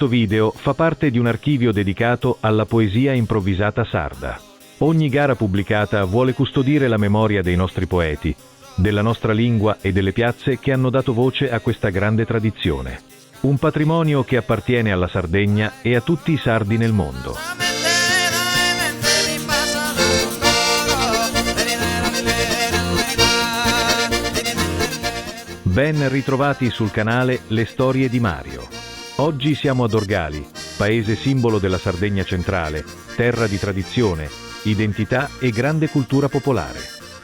questo video fa parte di un archivio dedicato alla poesia improvvisata sarda. Ogni gara pubblicata vuole custodire la memoria dei nostri poeti, della nostra lingua e delle piazze che hanno dato voce a questa grande tradizione. Un patrimonio che appartiene alla Sardegna e a tutti i sardi nel mondo. Ben ritrovati sul canale Le Storie di Mario. Oggi siamo a Dorgali, paese simbolo della Sardegna centrale, terra di tradizione, identità e grande cultura popolare.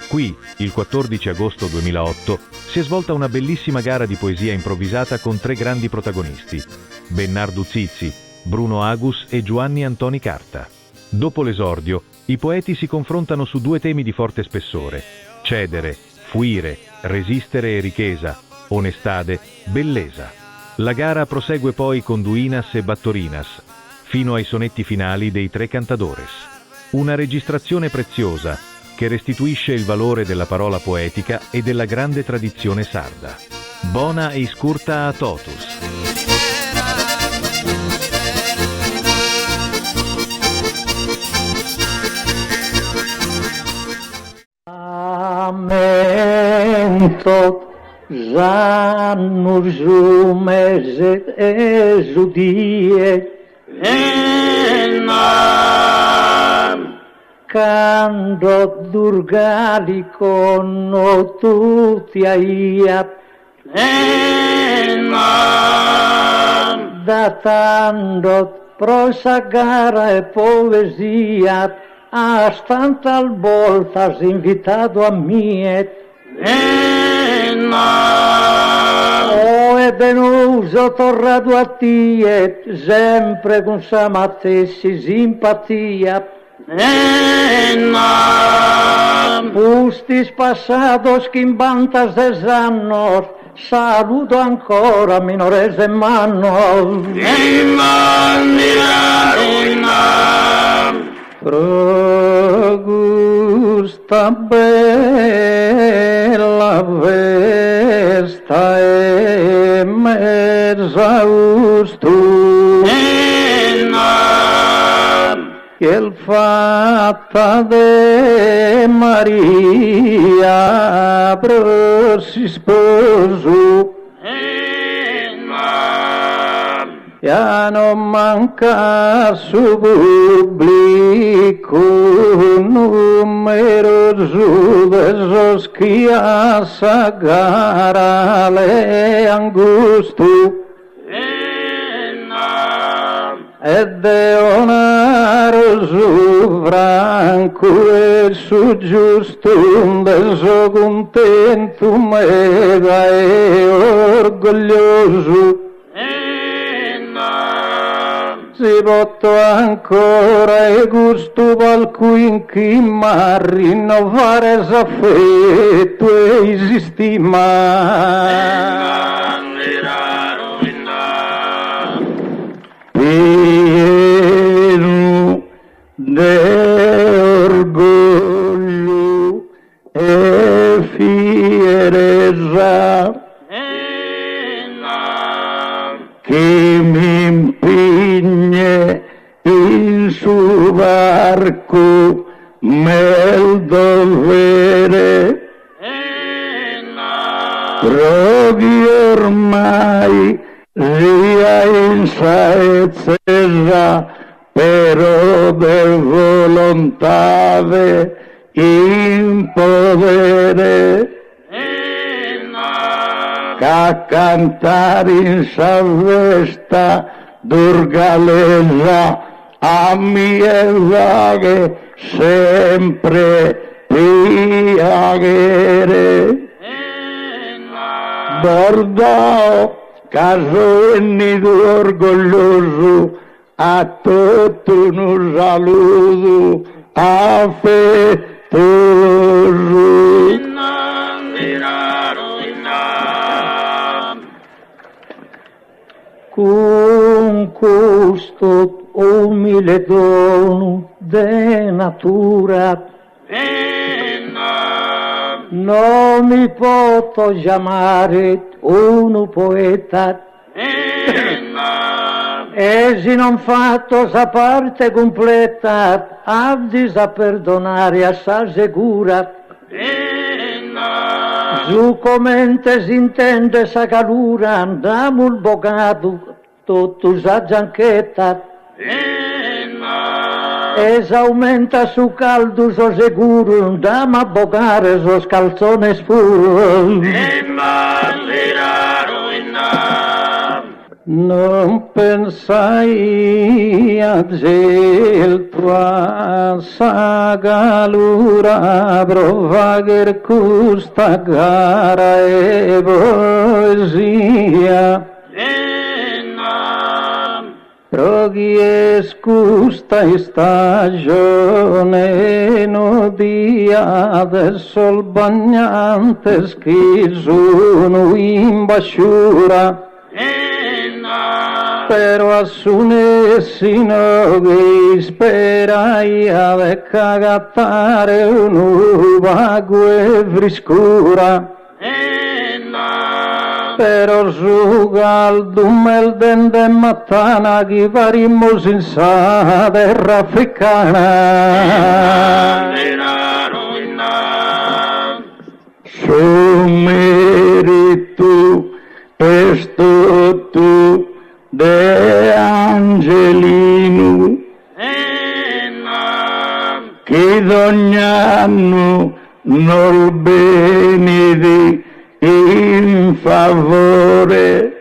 Qui, il 14 agosto 2008, si è svolta una bellissima gara di poesia improvvisata con 3 grandi protagonisti, Bernardo Zizzi, Bruno Agus e Giovanni Antoni Carta. Dopo l'esordio, i poeti si confrontano su 2 temi di forte spessore: cedere, fuire, resistere e richesa, onestade, bellesa. La gara prosegue poi con duinas e battorinas, fino ai sonetti finali dei 3 cantadores. Una registrazione preziosa che restituisce il valore della parola poetica e della grande tradizione sarda. Bona e iscurta a totus. Lamento za nužume žudije Quando Durgali conno tutti aia datando prosa, gara e poesia has tantas voltas invitado a mí è venuto tornato a ti sempre con sa matessi simpatia Pustis passados quimbantas de annos saludo ancora minores hermanos Progusta bella vesta e mesaustu il fatta de Maria si sposo e non manca su pubblico numeroso desos che a sa gara le angusto e de onaro su franco e su giusto deso contento mega e orgoglioso si botto ancora e gusto qualcuno che ma rinnovare s'affetto e esistima pieno d'orgoglio e fierezza che mi impegna in suo barco nel dovere proprio ormai sia in saezza però de volontà in podere a cantare in salvesta d'orgalesa a mie vaghe sempre piaghere Bordo caso e nido orgoglioso a tutto un saluto affettuoso con questo umile dono de natura non mi posso chiamare un poeta E se non fatto sa parte completa, abdi a perdonare a sa sicura. Su commente si intende sa calura, andiamo il bocato, tutto sa gianchetta. E se aumenta su caldo so sicuro, andiamo a bocare so scalzone scuro. Non pensai a gel tua sa calura, prova che questa gara e poesia. Roghi e scusta stagione no dia del sol bagnante schisono in basciura. Però assunesino che sperai a cagattare un'uva e friscura. Però su caldo mel dente mattana che farimmo senza terra africana. Su merito esto tu de Angelino che ogni anno non benedi in favore.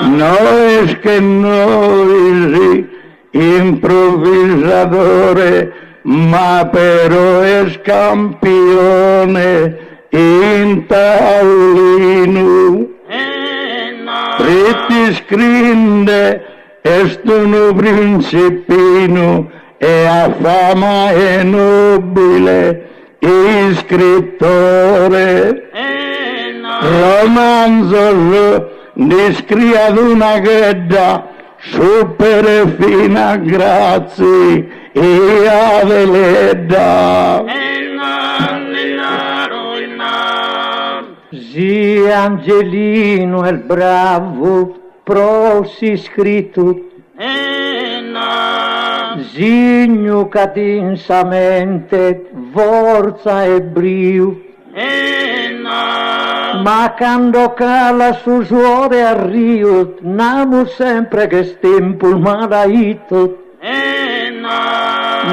No es che noi improvvisatore, ma però es campione in tavolino. Preti scrive est uno principino e a fama e nobile scrittore. Romanzo descrive ad una guerra super fina grazie e a veleda. Sì, Angelino è il bravo, prosi scritto. Zigno catinsamente, forza e brio. Ma quando cala su suore a rio, namo sempre che stempo il malaito.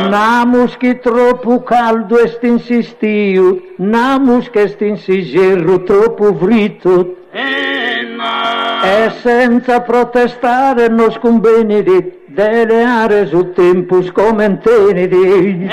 Namus che troppo caldo e stinsistio, namus che stinsigerro troppo fritto. E senza protestare non scombenedi, delle aree su tempo scomentenedi.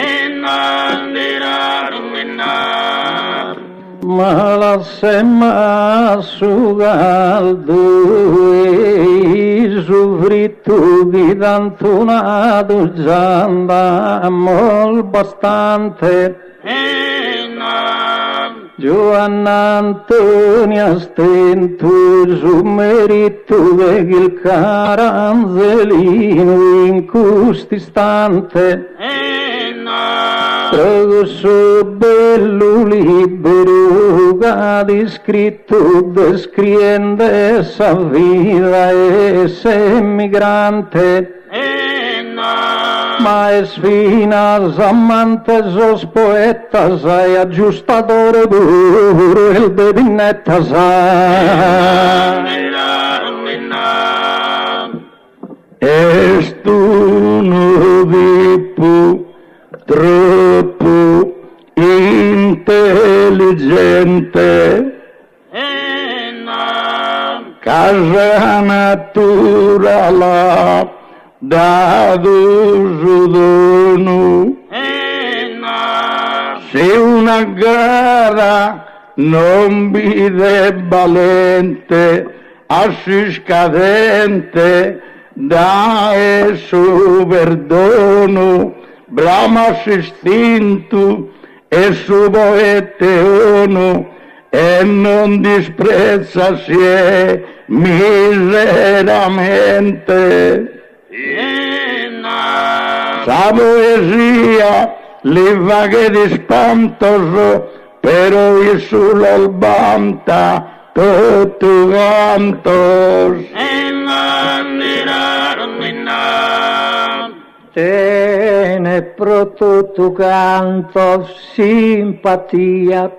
Ma la semma su caldo e su fritto che tanto nato già andammo bastante. Giovanna Antonia stento su merito che il caranzelino in questo istante. Trovo su bello libero che ha scritto descriendo essa vita e se migrante. Ma es finas amantes os poetas e aggiustatore pure il bebinetta sa. Est uno tipo troppo intelligente, casa naturale dato su dono. Se una gara non vide valente, assai scadente, da e su perdono, brama istinto e su poete uno, e non disprezza se miseramente. Sa poesia li va che di spantoso, però il sulo banta tutto cantos. Tiene pronto tu canto simpatia,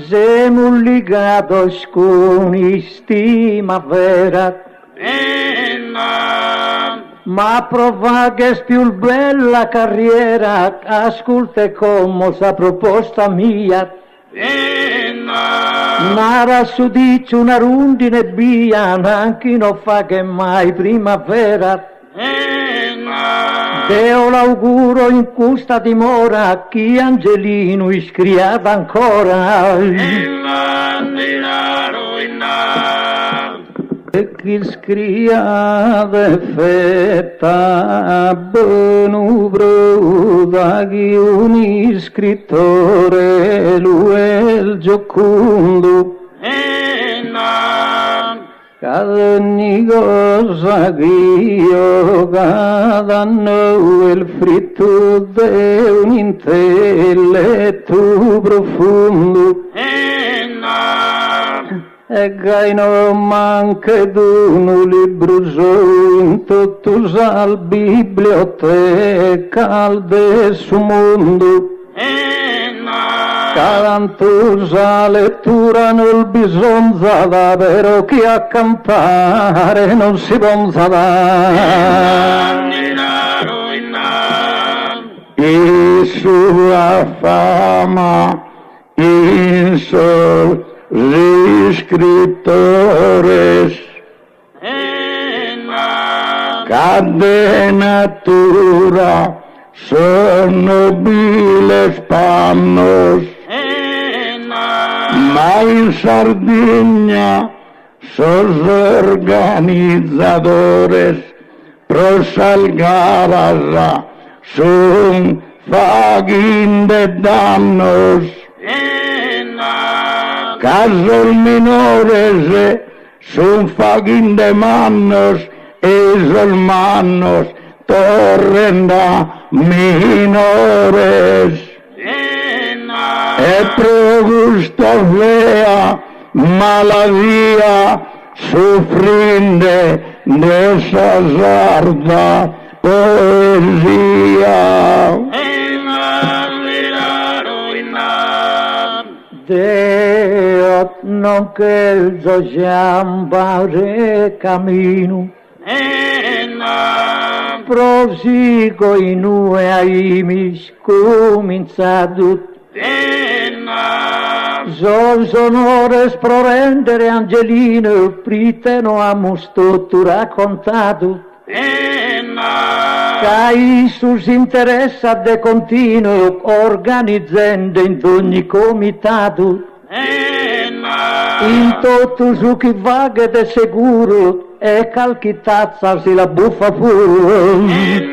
siamo ligados con stima vera, ma prova che è più bella carriera, ascolta come sa proposta mia. Nara su dice una rondine via, anche non fa che mai primavera. Deo l'auguro in questa dimora, chi Angelino iscriava ancora. E chi scrive fetta benubro da chi un iscrittore lui è il giocondo. Cada ogni cosa che io cada anno il fritto di un intelletto profondo. E che non manca d'un libro in tutto la biblioteca del suo mondo. Canto la lettura non bisogna da però chi a cantare non si bonza da. E sua fama in sol gli scrittores cade natura sono biles pannos ma in Sardegna sos organizadores prosalgaras son fagin de danos casos menores son fagin de manos esos manos torrenda minores e pro gusto fea maladía sufrinde de esa sarda poesía. Deo non che il giambare cammino prosigo in nue aimis cominciato sonores pro rendere Angelino priteno amusto tu raccontato Cai sus interessa de continuo organizzando in ogni comitato in tutto su chi vaga de sicuro e calchi tazza si la buffa pure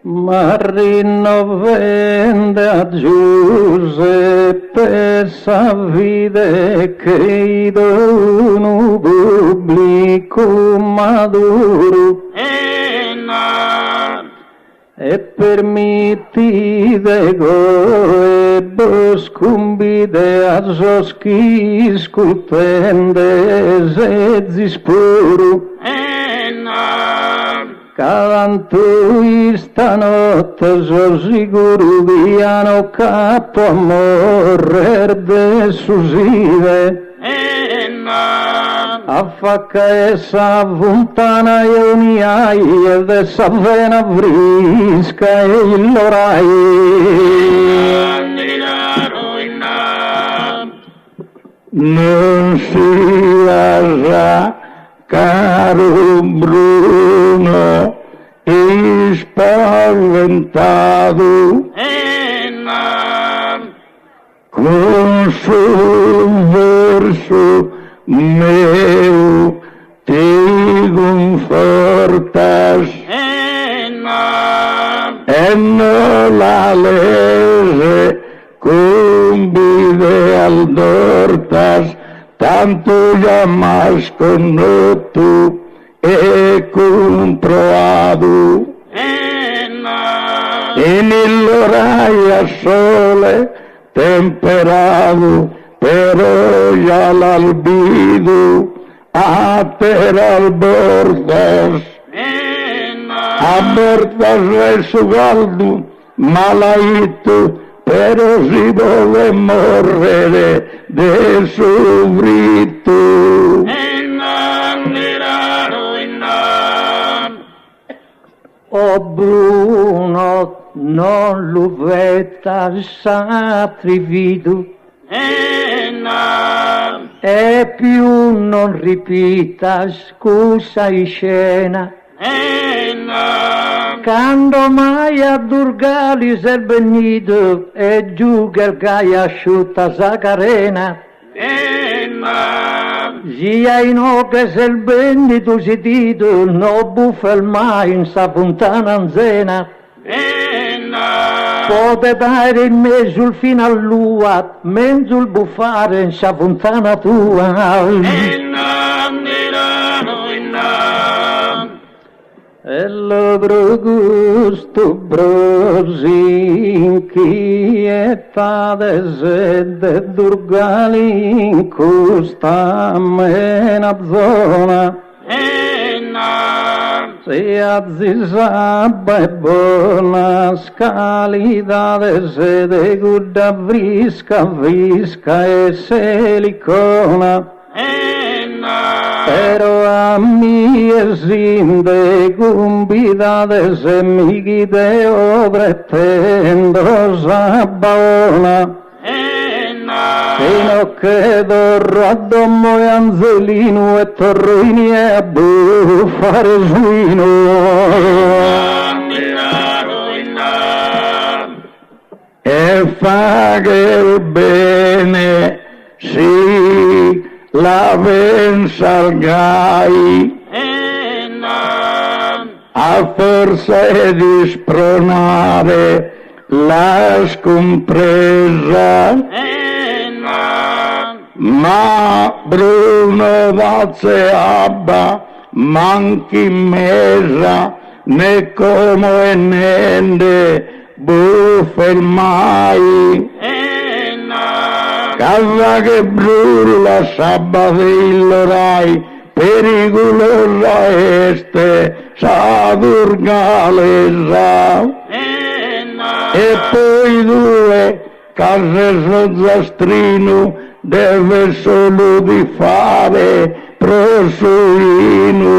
ma rinnovende a Giuseppe sa vide che dono pubblico maduro e permettite go e boscumbide a zoschi scultende se zispuru Calantu stanotte so sicuro piano capo a morrer de susive a facca essa vuntana e uniai e de savena frisca e il lorai non si asa caro Bruno e spaventato con suo verso meu ti confortas e non la lese convide al dortas tanto jamás connoto e comproado e nell'oraia sole temperado però già l'albido Ateral bordas, abortas resugaldo, malaito, pero si vuole morrere de su grito. O Bruno, non l'uvetta s'attrivido, e più non ripita scusa in scena, quando mai a Durgali s'è venuto e giù che gai asciutta sa carena, sia in che se il benito si dito non buffa mai in sa fontana anzena. Pote dare il me sul fino all'ua, mezzo il buffare in sa fontana tua. E l'ogro gusto brosin chi è tade sede Durgali in questa mena zona. Si azzisabba e buona scalida de sede gudda visca e silicona. Pero a mie sinde gumbida de semighi de obre tendo sabbaona. Fino che dorro addomo e anzelino e torrini e a buffare suino. E fa che il bene si la pensa al gai a forza di spronare la scompresa. Ma Bruno Vazze abba manchi mesa né come e nende buffe mai. Casa che brulla sabbatillo rai, pericolosa este sa Durgalesa. E poi due case sozzastrino deve solo di fare prosuino.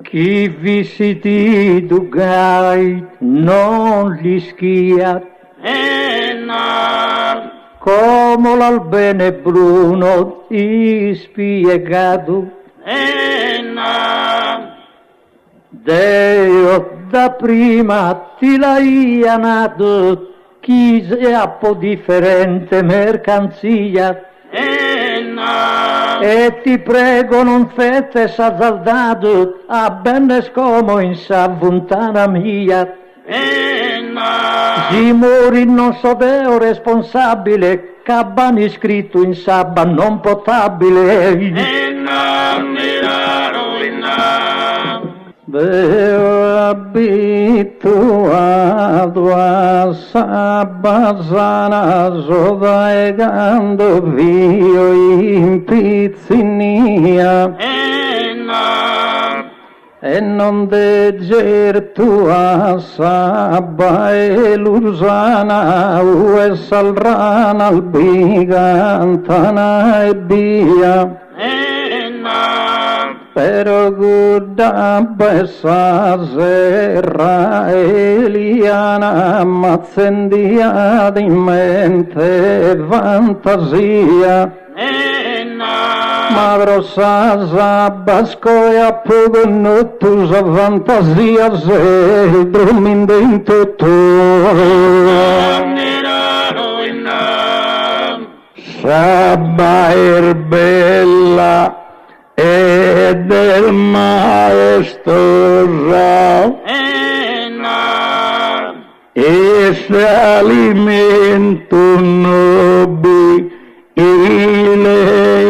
Chi visiti Dugai non li schia, come l'albene Bruno ispiegato. Deo da prima ti l'hai nato, chi sia un po' differente mercanzia. E ti prego non fette s'azzardato a bene scomo in sa fontana mia. Si mori non so deo responsabile, cabani scritto in sabba non potabile. Deo abituato a sabbasana sodaegando vio in pizzinia e non degger tua sabba e l'ursana e salrana al bigantana e via. Pero guda bessa serra eliana mazzendia di mente fantasia. Madro sa basco e a poco nottusa fantasia se drumin dentro tu. Sabba bella e del maestosa e se alimento nobi il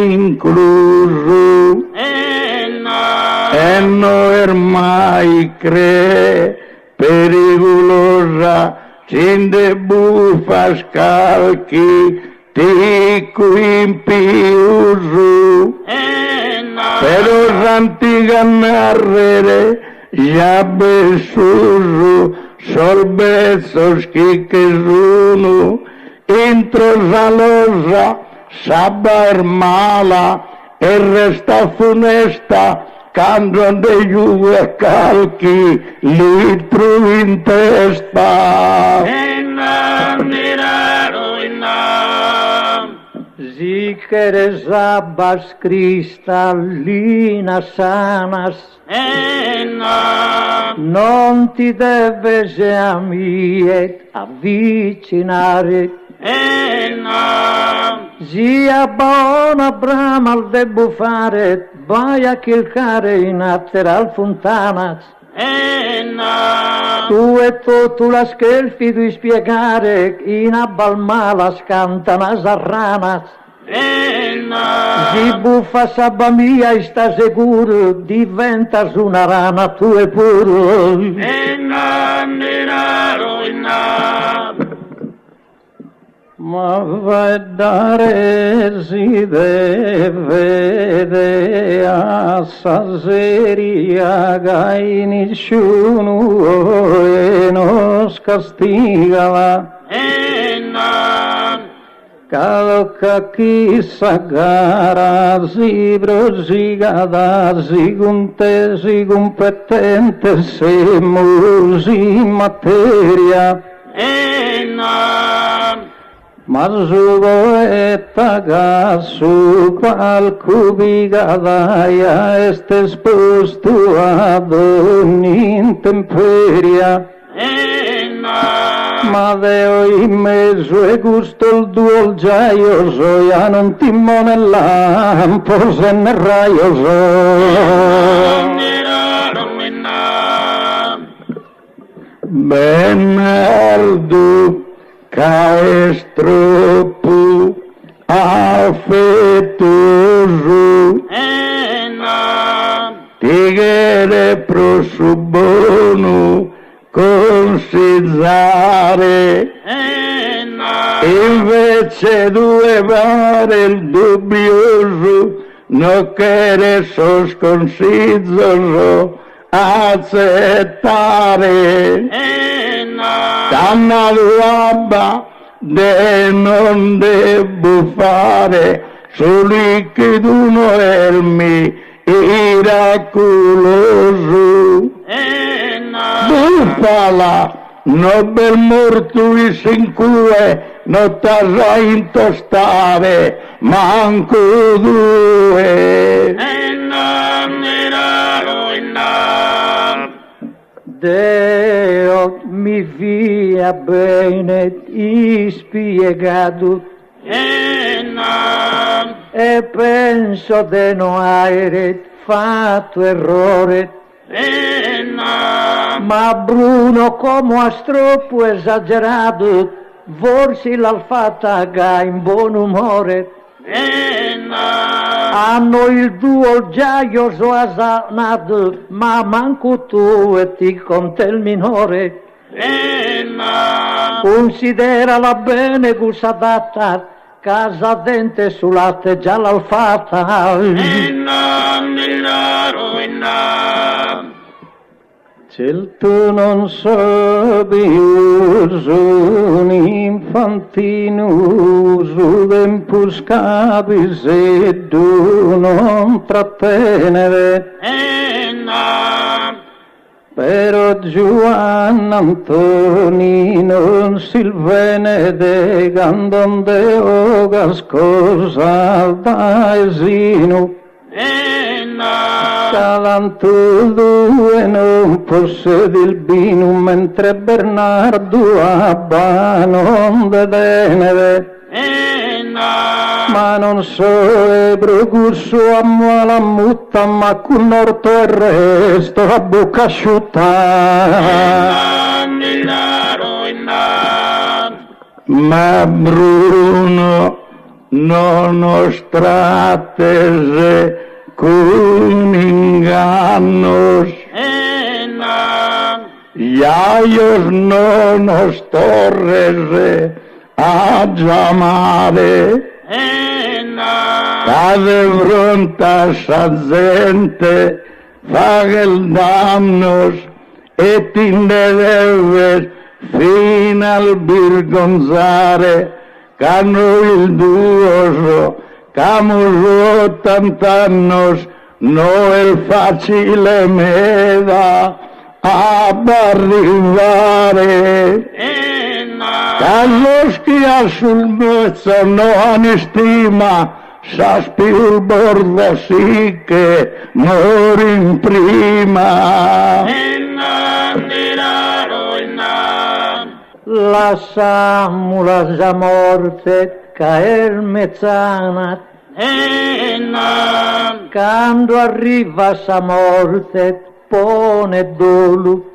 incluso e no ormai cre pericolosa sin de buffa scalchi tico impioso, pero antica narrere, ya besuso, sorbezos que sono, entro zalosa, saber mala, e resta funesta, quando de giù calchi, litro in testa. Zichere zabas cristallinas sanas, non ti deve a me avvicinare. Zia buona brama al debbo fare, vai a chilcare in atteral fontanas. Tu e tu la scherfi di spiegare, in abbalmalas cantano sarranas. Si buffa sabba mia e sta sicuro, diventas una rana tu e puro. Ma vai a dare si deve a saseria che nessuno e non castigava. Cada chi sagara si prosigada si conte si competente se musi materia. Ma su poeta su qualcuno daia este esposto ad ogni intemperia. Ma deo in mezzo e gusto il duol gioioso, ya non timone lampo se ne raioso. Bernardo Caestroppo affettuoso, tigere pro subono consigliare, invece due pare il dubbioso, non che sos consiglioso accettare. Dannato abba de non devo fare, solo che tu non ermi miracoloso. Bufala, non bel morto in cue, non t'arra intostare, manco due. Deo mi via bene spiegato e penso de non aver fatto errore, ma Bruno come a troppo esagerato, forse l'ha fatta ga in buon umore. Hanno il duo gioioso asanato, ma manco tu e ti conta il minore. Considerala bene gusa data, casa dente sull'atte già l'ha fatta. Certo non so uso un infantino uso tempus capis e tu non trattenere. Però Giovanna Antonino Silvene de Gandonde Ogas cosa da esino. Calantu due non possede il vino, mentre Bernardo abba non de deneve. Ma non so e procurso a la mutta, ma con orto e resto a bocca asciutta. Ma Bruno non ostratese con ingannos, iaios non os torrese a chiamare, cade pronta sa gente, fa che il danno e ti deve fino al birgonzare, canno il duoso, camo 80 anni, no è facile meda a arrivare. Carlos che sul mezzo no hanno stima, sa più il bordo sì che mori prima. Lasciamo la già morte caer mezzana, quando arriva sa morte pone dolo.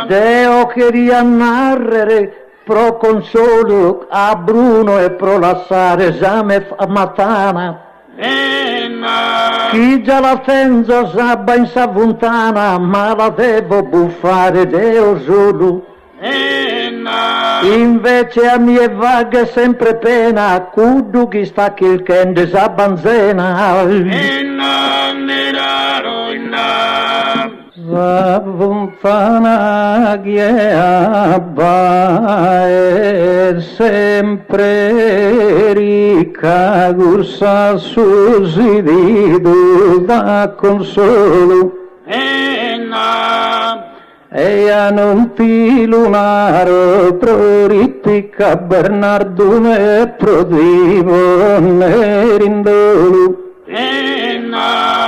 Deo queria narrare pro consolo a Bruno e pro lasciare esame a matana. Chi già la tenzo sabba in savuntana, ma la devo buffare Deo solo. Invece a mie vaghe sempre pena, cudu chi sta che il kende sabbanzena. Savuntana ghiabba e sempre ricca gussa susidido da consolo. E a non ti lunaro prorippica Bernardo e prodivo ne rindolo.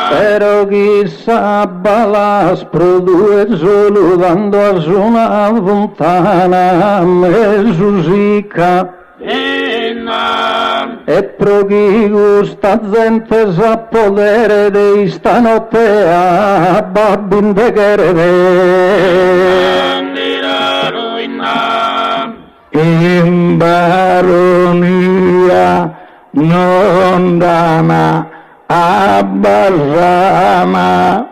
Però chissà balas produce solo dando a una lontana mesusica. E pro chi gusta gente sa podere di stanotte a babbin de in baronia non dana a Barrama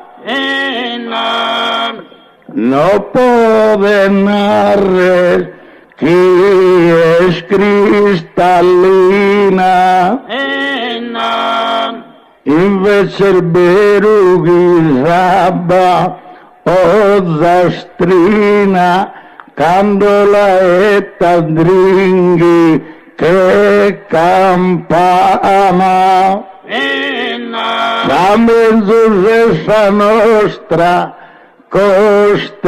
no può narrare chi es cristallina invece il berughi rabba o zastrina candola e tandringhi che campana la mezzosa nostra costerina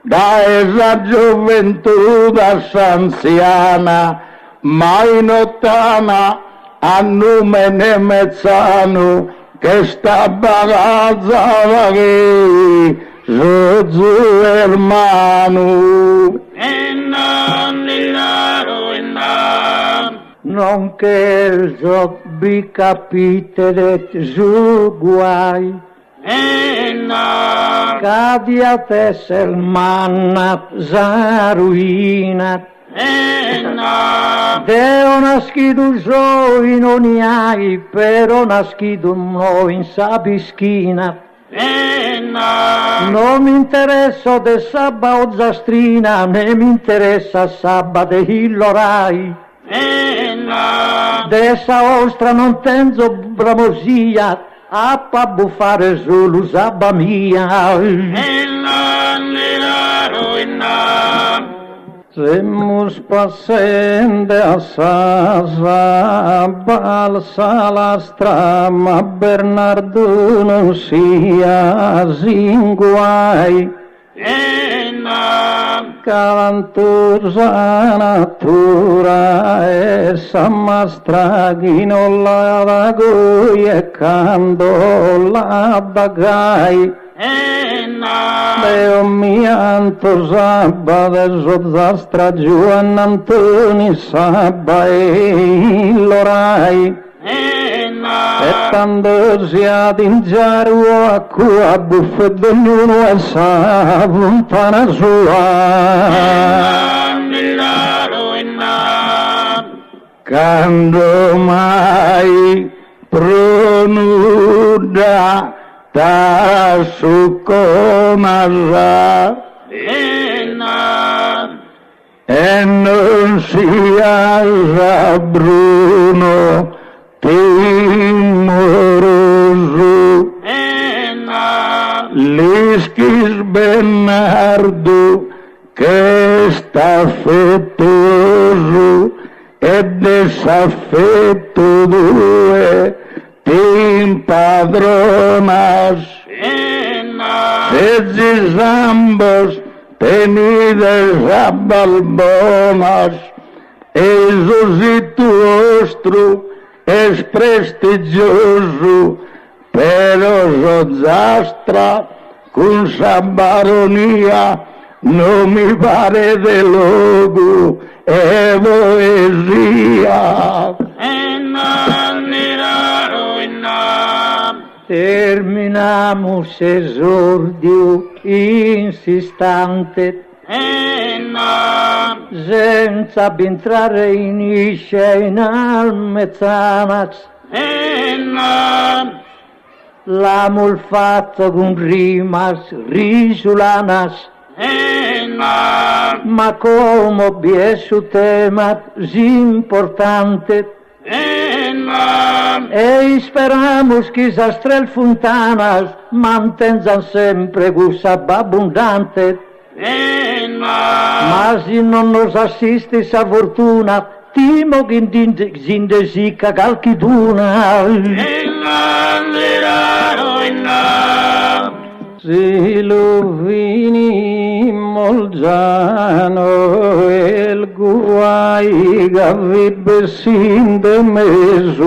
da esa gioventù da s'anziana mai notana a numene mezzano che sta bagazza vaghi Gesù hermano non che so vi capite de Gesù guai cadi a te sermanna zaruina Deo nascido so in ogni ai però nascido no in sabischina non mi interessa de sabba o zastrina né mi interessa sabba de illorai dessa ostra non tenzo bramosia appa buffare solo sabba mia Semus passende a Sasa, balsa la strama, Bernardo non sia zinguai. Calantusa natura e sammastraghino la ragoi e cando la bagai. Deo mianto sabba adesso zastra Giovanni Antoni sabba e lorai e tanto sia d'ingiaru a cua buffe d'ognuno e sa lontana sua quando mai pronuda ta sukonara e non sia Bruno timoroso. L'ischis Bernardo che sta affettuoso e disaffetto due ti impadronas. Se ambos tenides a balbonas, esos y tu ostro es prestigioso, pero Zosastra con sa baronía no mi pare de logo e poesia. Terminamus esordio insistante senza entrare in scena al mezzanax. L'amor fatto con rimas risulanas, ma come biesu tema importante, e speramos que esas tres fontanas mantengan sempre gusa abundante. Ma se non nos assiste esa fortuna, timo che indesica calchiduna. Se lo vini molgiano el guai gavibbe sin de mesu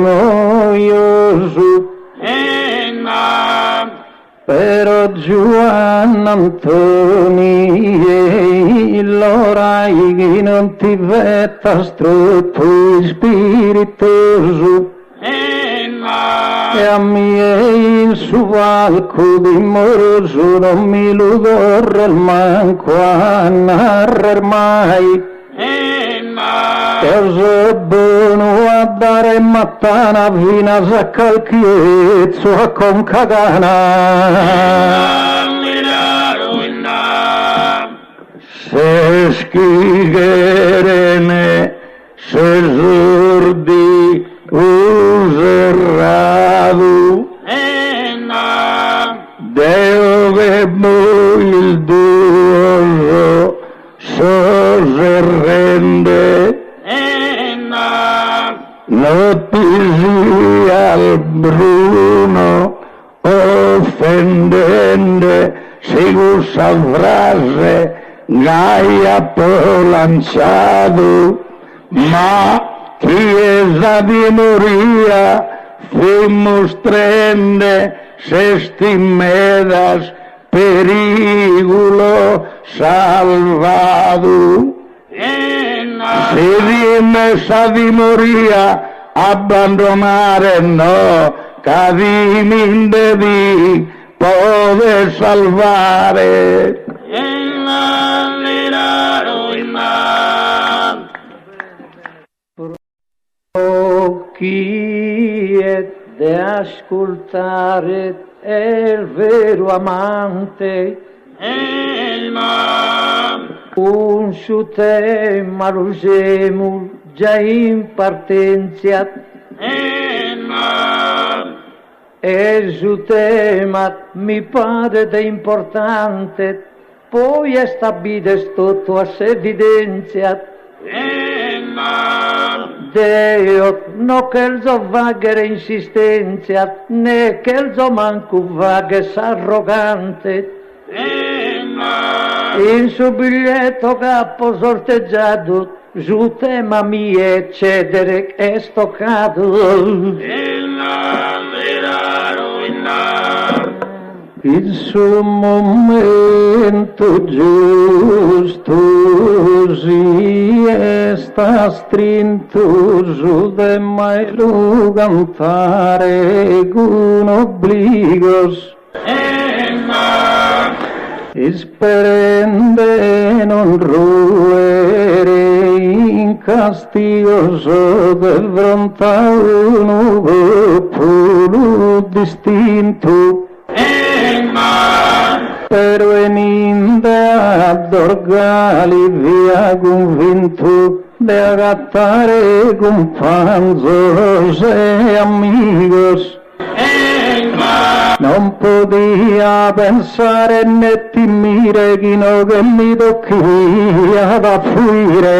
noioso. Però Giovanna Antoni l'orai non ti vetta troppo spiritoso. E a me il suo valco dimoroso non mi lo vorrà manco a narrar mai. E so buono a dare mattana vina a calchiezzo a concagana. Se schigherene, se sordi userrado, Deo che il duoso se rende, notizia al Bruno offendente, si usa frase Gaia polanciato, ma chiesa di moria fuimos trende se stimedas perigulo salvado. Si dimessa di moria abbandonare no, cadimi devi poter salvare. Chi è de ascoltare il vero amante, un suo tema lo usiamo già in partenza, e su tema mi pare de importante, poi è stabile tutto a evidenza. Deo, no che il zo vaghere insistenza, né che il zo manco vaghe s'arrogante. In suo biglietto capo sorteggiato, su tema mie cedere è stoccato. Il suo momento giusto si sta strintoso de mai lo cantare con obbligos. Sperende non ruere in castigioso de fronte a uno popolo distinto. Pero en India a Dorgali via convinto de agattare con panzos e amigos. Non podia pensare né timire chi no che mi tocchia da fuire.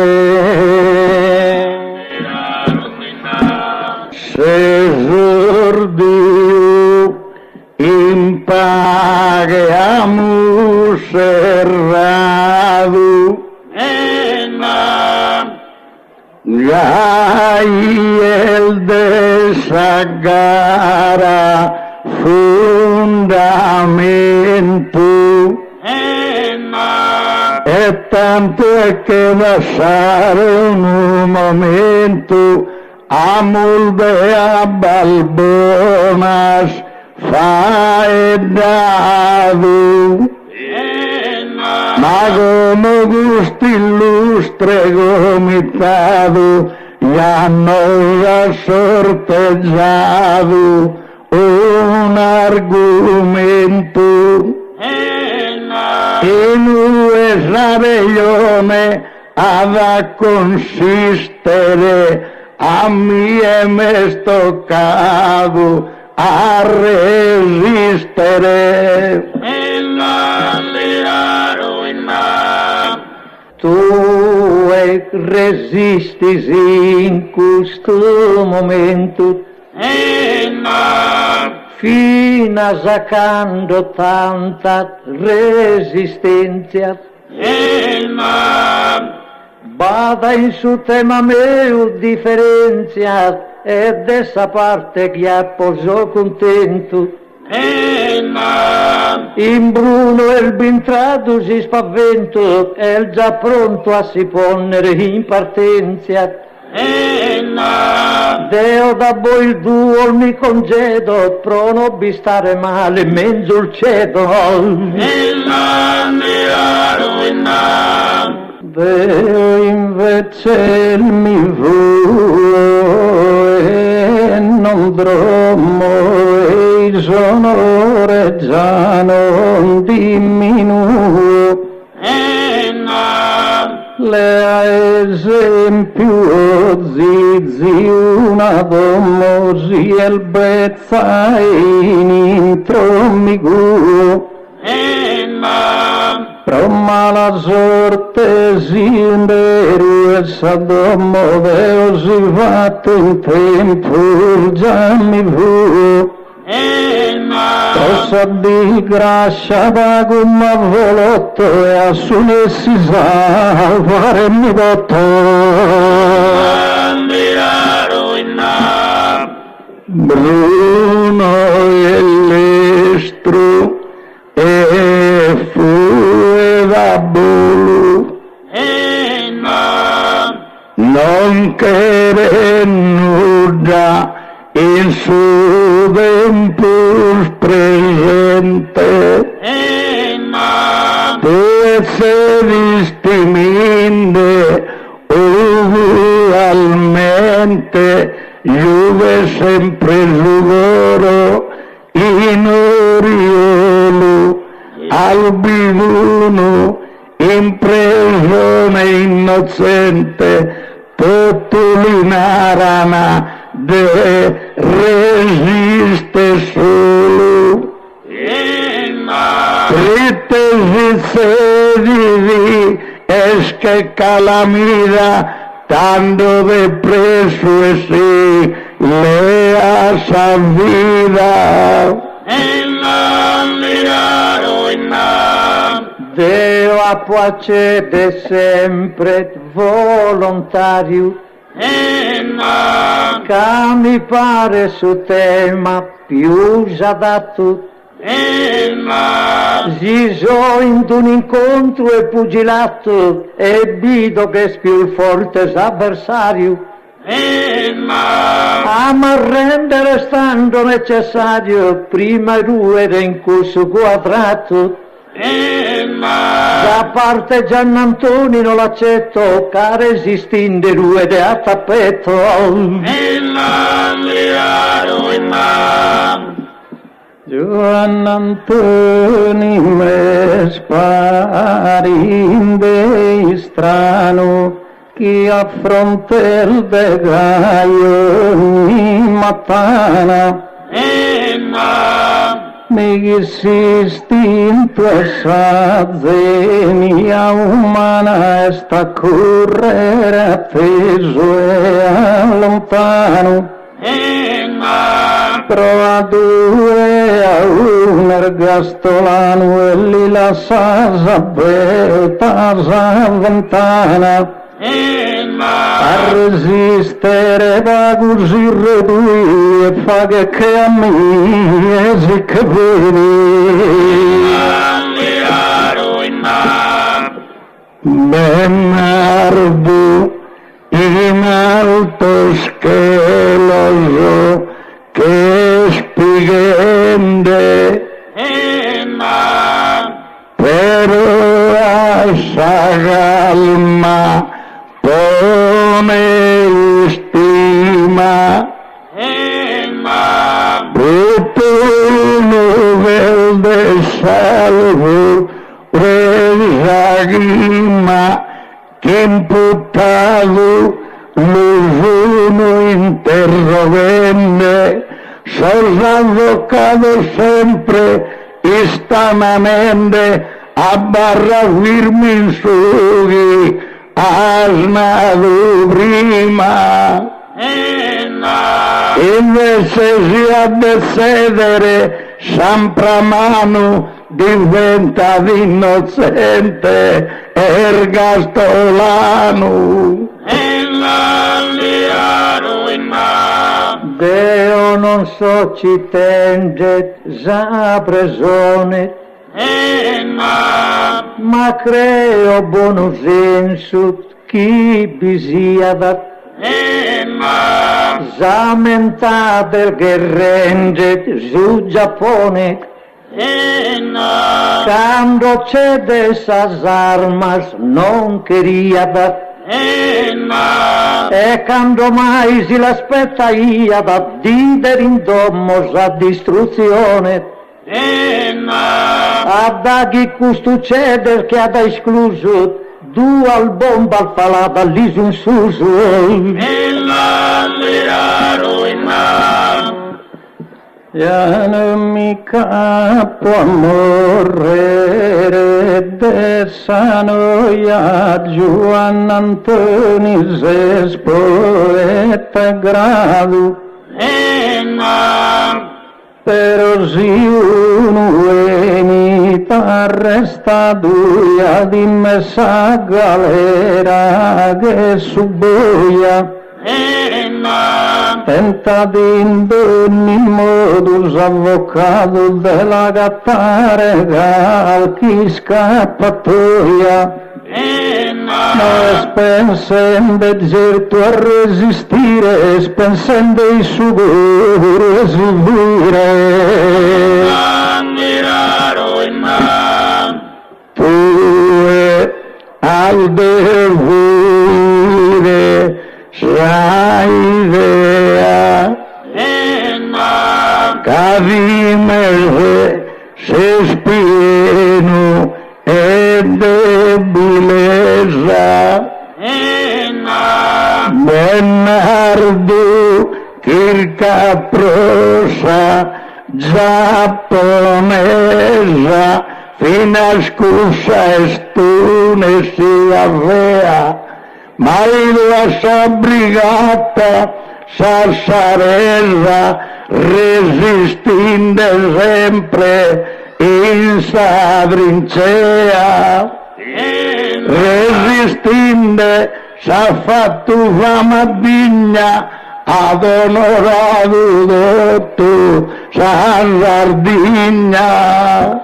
Se sordiu in pagheamus errado, gai el desagara fundamento, e tanto è che lasciarono un momento amul a balbonas faedado, ma come gusto illustre gomitado ya nos ha sorteggiado un argumento. In un sabellone ad consistere a mi è toccato a resistere. Tu resistis in questo momento fino a sacando tanta resistenza. Bada in su tema meu differenzia e dessa parte che apposò contento. In Bruno il bintrato si spavento e il già pronto a si ponere in partenza. Deo da voi duo mi congedo, prono bistare male mezzo il cedo. Deo invece mi vuoi e non dromo e il sonore già non diminuo. Le esempio zizi una domosi e il bezza in intro mi guo. Pro mala sorte si imberu e sa domo deo si fatto in tempo già mi vuo. Cosa di grascia da gomma volotto e a sunessi salvare mi botto. Bruno e l'estro e fu da bulu non quere nulla in su tempus presente tu se distiminde ugualmente Juve sempre lugoro in oriolo al biduno impressione innocente Totulinarana de resiste solo triste sedi es que calamidad tanto de preso e si le ha vida Deo a piacere sempre volontario che mi pare su tema più adatto. Si so in un incontro e pugilato e vedo che è più forte avversario. Ma rendere stando necessario prima ruere in corso quadrato. Da parte Giannantoni non l'accetto, che resistinde ruede a tappeto. Giovanni Antoni mes parinde strano chi affronta il degaio ogni mattina mi si istinto essa zenia umana sta a correre atteso e lontano trova due a un ergastolano e li lascia belta ventana a resistere da così redui e fa che a me si che vedi Bernardo in alto scheloso che spiegende però a calma pone stima tutto verde salvo resagima che imputato l'uno interrogante sono avvocato sempre istanamente a barra firmi in sughi asnato prima invece si ha de sedere sempre a mano diventa innocente ergastolano Deo non so ci tende za presone ma creo buono senso chi bisia da Zamentate che rende su Giappone quando c'è dessas armas non queria da e quando mai si l'aspetta ia da dider in domo sa distruzione a da chi questo ceder che ha da escluso dual bomba al falata lì su suso ya non mi capo a morrere de sano ya Giovanni Antoni ses poeta grado però si uno venita arrestato e di messa galera che suboia tenta di in ogni modo avvocato della gattare gal chi scappatoia ma spensende certo a resistere spensende il sudore a subire tu al devore sai idea cadime se spieno e debilezza Bernardo Kirka prosa giapponesa fino a scusa estune si avvea marido a sa brigata sassaresa resistinde sempre in sa trincea resistinde s'ha fatto fama digna ad onorato dotto San Sardigna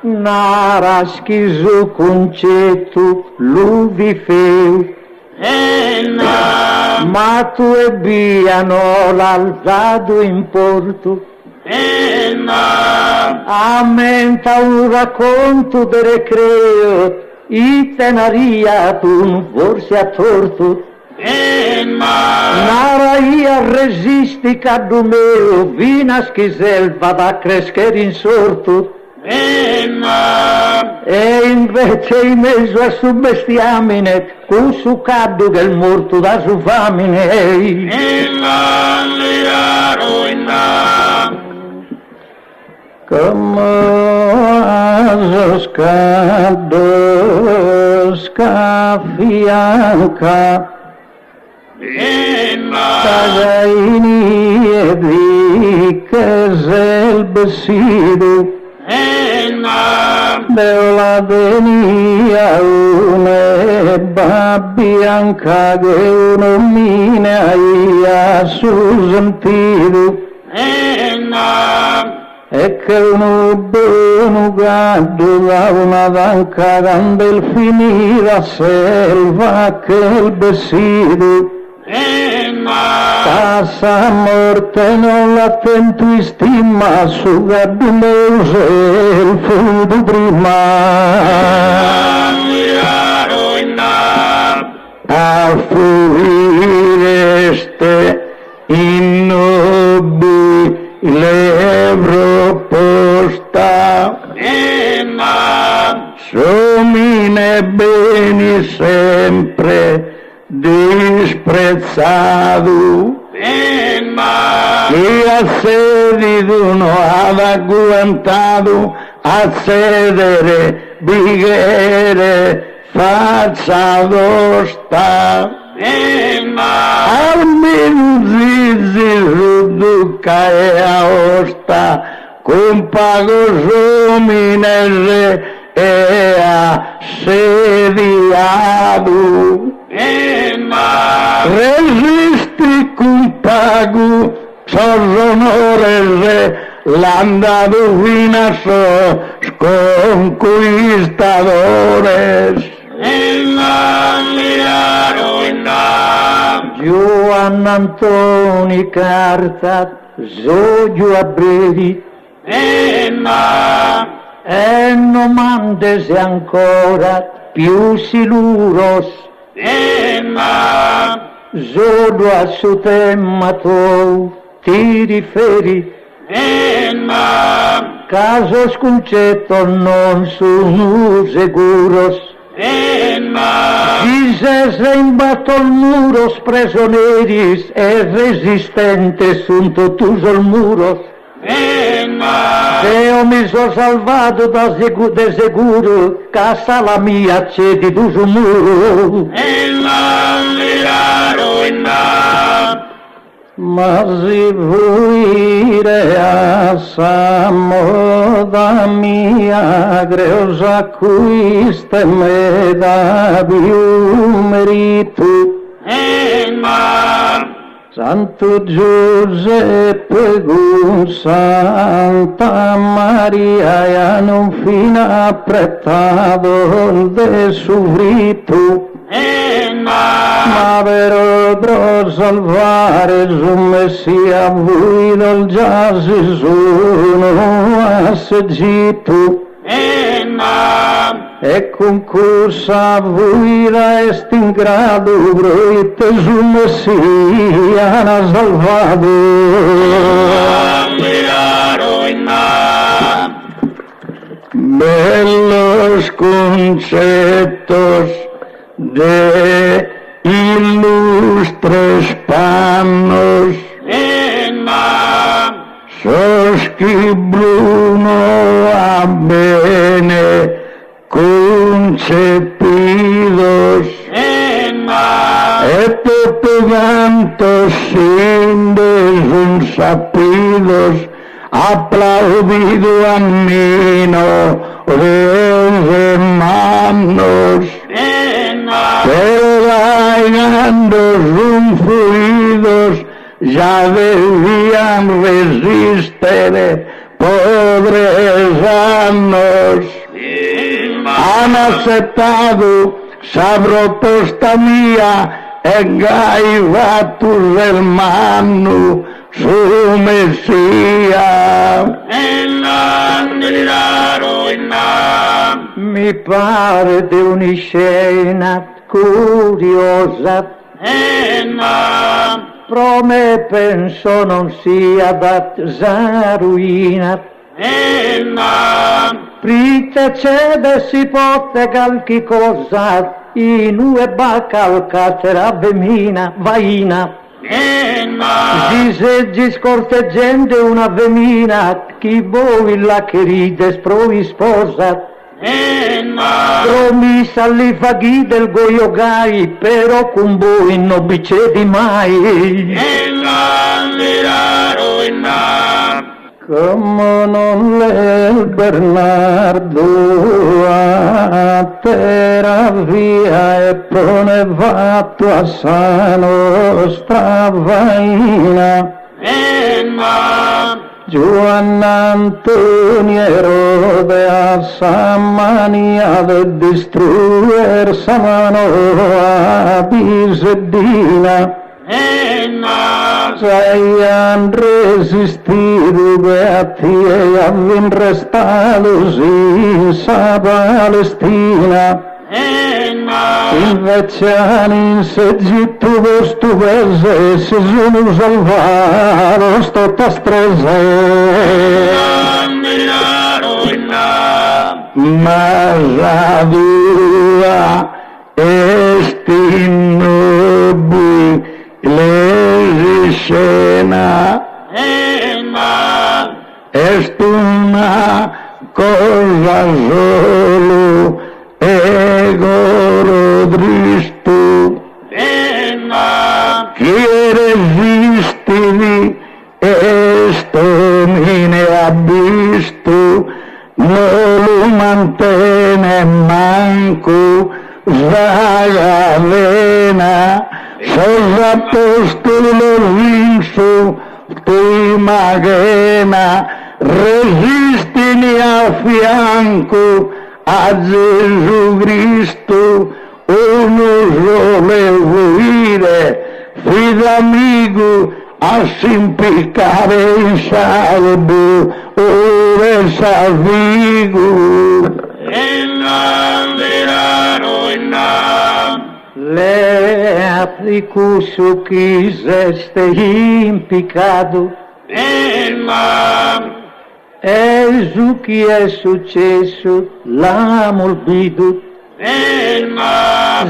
nara schizo concetto luvi feu ma tu e biano l'alzato in porto aumenta un racconto del recreo i tenaria tu forse a torto Naraia resisti caddu meu, vinas che selva da crescere in sortu. E invece in mezzo a su bestiamine, cu su caddu che il morto da su famine. Come scaddo scafianca, Tagaini e di che zel besidu, Deola denia une babbianca che uno mina ia su sentido, e che uno buono gaddo da una danca quando il finita selva che il besidu. Casa morte non la tento stima su gaddo meu il fudo prima. A fuireste innobile proposta, somine beni sempre disprezzato, chi a sedido non ha agguantato a sedere bighere faccia d'osta. Almeno zizi ruduca e aosta, con pago somine e assediato. Resisti con pago, sorronore l'andado fino a conquistadores. Giovanni Antoni Carta, Zoglio a Bredi, e non mandesi ancora più siluros, solo a suo tema tu ti riferi, caso scuncetto non sono seguros. Dices in batto al muro presoneris e resistente sunto tus al muro. Io mi sono salvato de seguro, casa la mia c'è di tu sul muro. Ma si vuire a sa moda mia, greosa acquista me da più merito. Santo Giuseppe con Santa Maria e non fino apprezzato de suvrito. Ma per salvare su Messia voi dal già si sono asseggito. E concorsa voi resti in grado proite su Messia ha salvato. Bellos conceptos de ilustres panos, soschi Bruno a bene concepidos, et tantos sin desunsapidos, aplaudido a mino de manos, pero ganando fluidos ya debían resistir pobres anos. Han aceptado esa proposta mía, engaiva tus hermanos, su Mesía. Mi pare di una scena curiosa, Pro me penso non sia da ruina. Prite cede si pote qualche cosa, in ue bacal catera vemina, vaina. Si seggi scorteggente una vemina, chi voi la che ride sprovi sposa. Promisa li faghi del goiogai, però con voi non bicedi mai. Come non le Bernardo a terra via e pronevato a sano stravaina. Giovanna Antonia Erode a Samania de distruer Samano a Bisedina. Sei han resistido beati e avvin restados in sa Palestina. Invece in Egitto vestuvese si sono salvato tutta strese. Ma la dura esti nubi le scena est una cosa solo ego dristo quiere vistivi esto mine ha visto non lo mantene manco Zagadena sos apostolo vinso tu magena resistili a fianco a Gesù Cristo uno solo dire fida amigo a simpiccare in salvo ove salvigo le aplicuso quiseste impicado e su che è successo l'amo olvido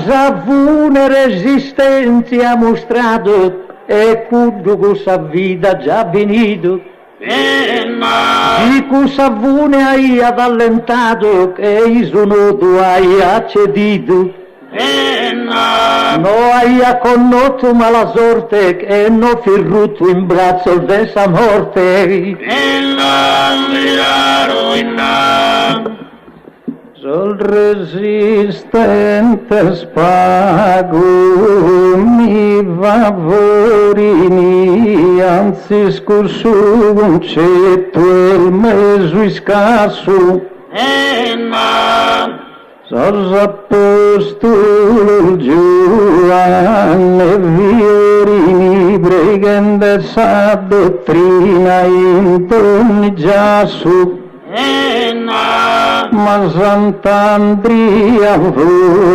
Zavune resistenza ha mostrato e cudugo sa vida già venido Dico Savune hai avallentato che isonodo hai accedito no hai acconnotto mala sorte che no firruto in braccio dessa morte Sol resistente spago mi favorini anzi scorso un cetto il meso scarso Sors apostolo Giovanni Viorini brigande sa dottrina in torni già su ma Sant'Andria fu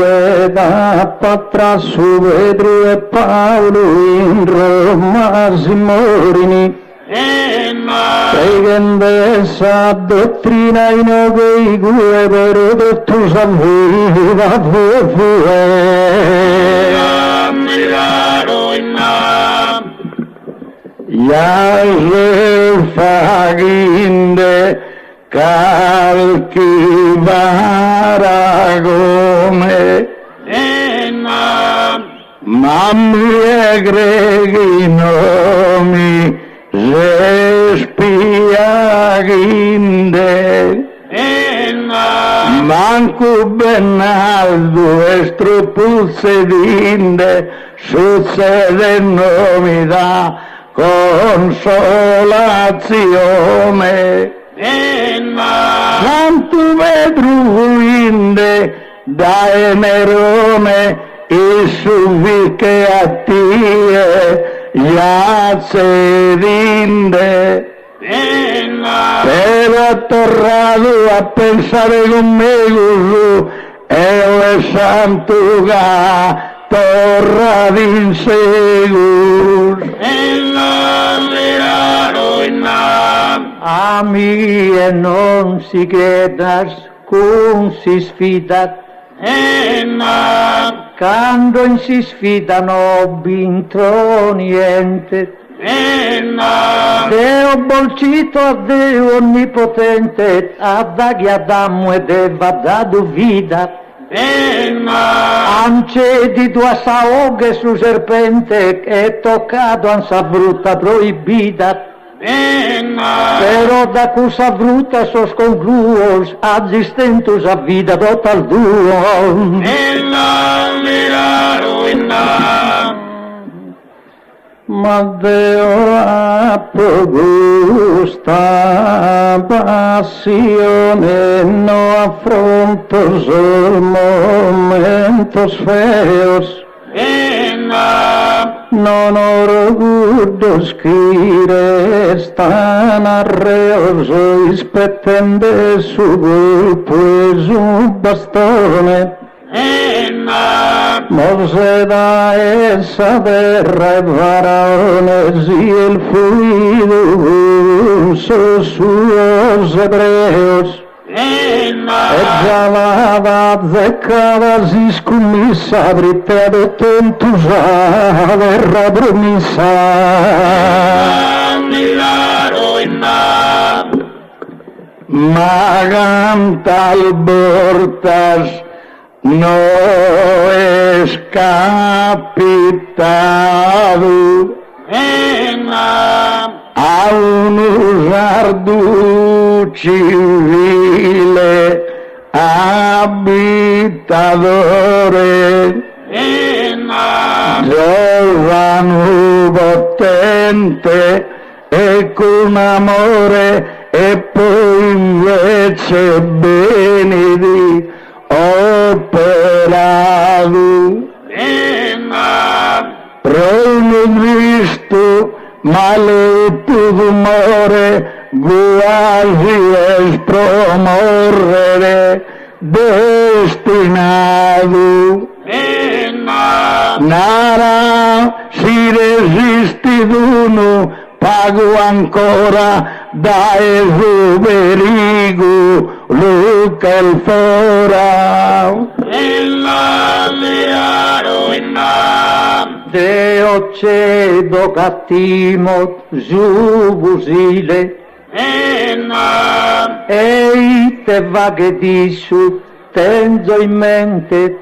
da Patra su Pedro e Paolo in Roma si morini brigande sa dottrina in ogoi però tu salviva fu ya le faginde calchi varagome mammi e greghi nomi respiaghinde manco Bernardo estropulse dinde succede nomi da consolazione Santo Pedro inde da Nerone e su che a tie ya sedinde pero torrado a pensare conmigo e le santo ga torradinde insegus, ami e non si quedas cum si sfidat, quando in si sfidano vintro niente. Deo bolcito a Deo onnipotente, a daghi Adamo ed Eva dado vida. Ance di tua saoghe su serpente e toccato ansa brutta proibida. Però da cosa brutta sos concluos assistentus a vida total duo. Ma Deo gusta passione, no affrontos momentos feos. Non orgullo scrivere stan arreoso, ispettende su colpo e su bastone. Mose da essa terra e faraone si il fluido suos hebreos. E già la zeccava si scommessa dritta ad tontusa verrà promessa. Ma canta al bortas no es capitado a un usardo civile abitadore, giovane potente e con amore, e poi invece benedi operato. Prono Cristo maletto d'umore, quasi es promorrere destinato. Nara si resisti d'uno, pago ancora da esuberigo, Luca il fora. Deo cedo cattivo giubusile, ei te va che disu tengo in mente.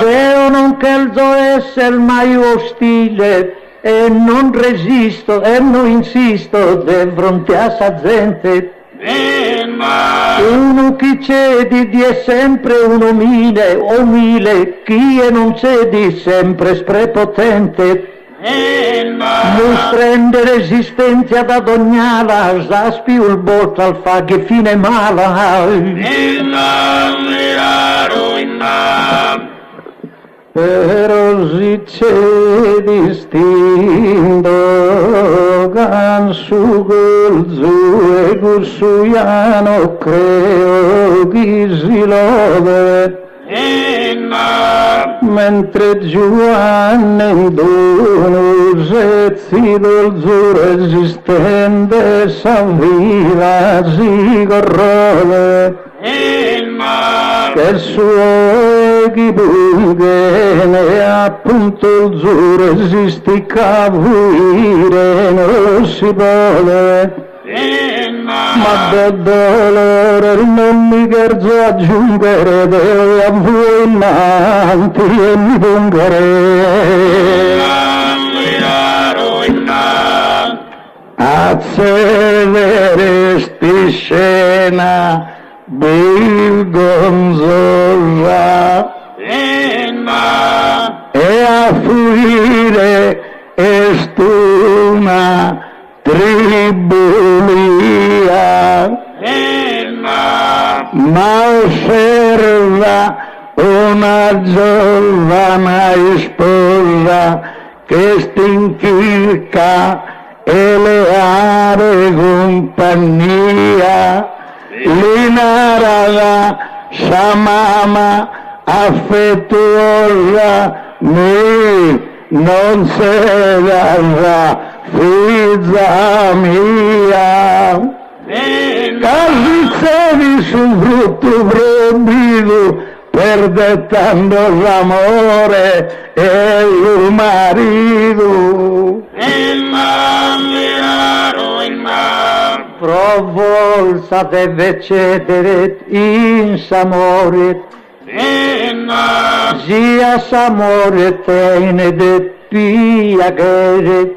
Deo non kelzo esser mai ostile, e non resisto e non insisto de fronte a sa gente. Uno chi cedi di è sempre un umile, chi e non cedi sempre sprepotente. Mostrende resistenza ad ognala, zaspi il botto al fa che fine mala. Però si c'è distinto can su col zu e col suiano creo chi si lode, mentre Giovanni in dono sezzi del zu resistente sa viva si corrode. Che il suo ghibunghe appunto il suo resisti cavuire non si vuole, ma del dolore non mi scherzo aggiungere, Deo a voi innanti e mi pungere. A sedere sti scena Bill Gonzola e a fuire estuna tribulia, ma osserva una giovane sposa che stinchirca e le are compagnia. Linarada sa mamma affettuosa mi non se darà, figlia mia. Casi seri sul brutto proibito, perde tanto l'amore e il marito. Pro volsa deve cedere in s'amore, sia s'amore tene de piacere,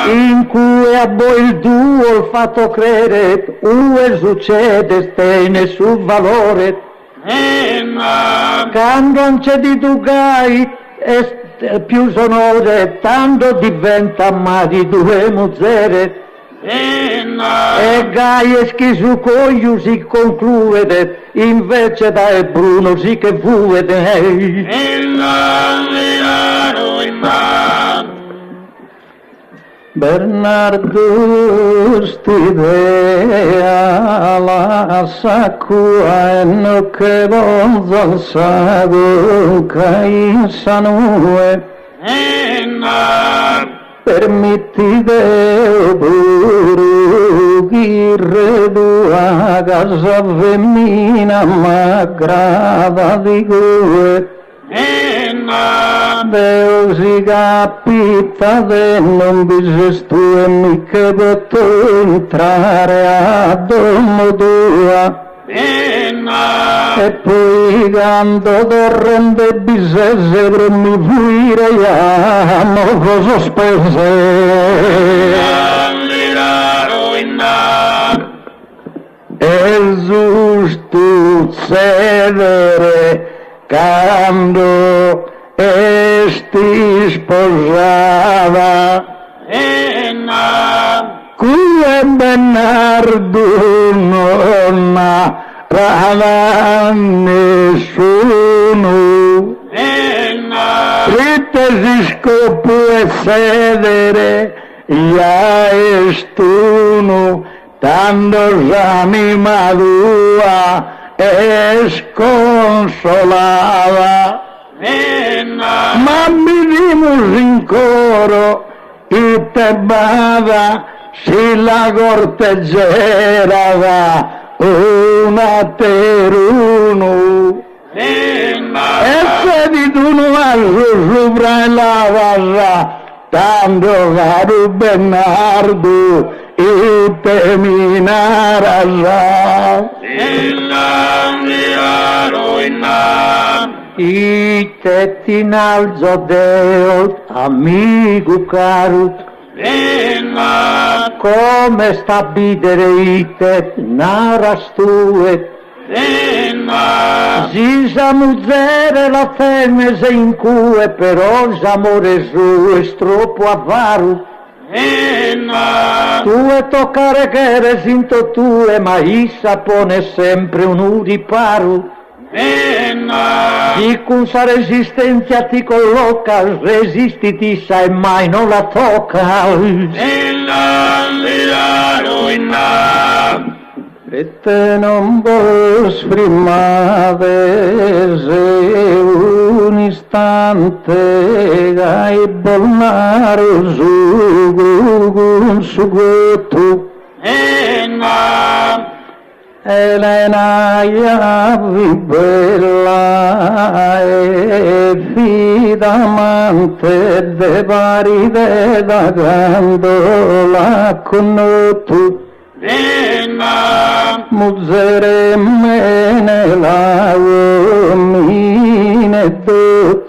in cui a voi il duo fatto credere, ue succede stene sul valore, quando non c'è di dugai più sonore, tanto diventa ma di due muzzere, e gai e schisu coglio si conclude, invece da Bruno si che vuede. Bernardo st'idea la sacua e no che bonzo sago cain sanue, permetti Deo puru chi redua casa femmina ma grava di cue. Deo si capita de non bisogna tu e mica potrò entrare a domo tua, e poi quando torrende bisogna per mi fuire ya non cosa spese e giusto cedere quando esti sposata, cui Bernardo non avrà nessuno, Rita si scopò e sedere, ya estuno, tanto anima tua, e sconsolava, ma vivimos in coro e te bada si la corteggerava una per uno, e se di tu non hai sopra la barra tanto caro Bernardo e te minarà i te t'inalzo Deo, amico caro, come sta a bidere i te naras tue, si sa muzzere la femmina in cui però l'amore suo è troppo avaro, tu e toccare che ere sinto tue, ma issa pone sempre un riparo, di con sa resistenza ti colloca, resistiti sai mai non la tocca, e te non vuoi sprimare se un istante hai bolnare su tu, Elena Iavi bella e fidamante de paride da gandola con tu, muzzere mene la uomine tu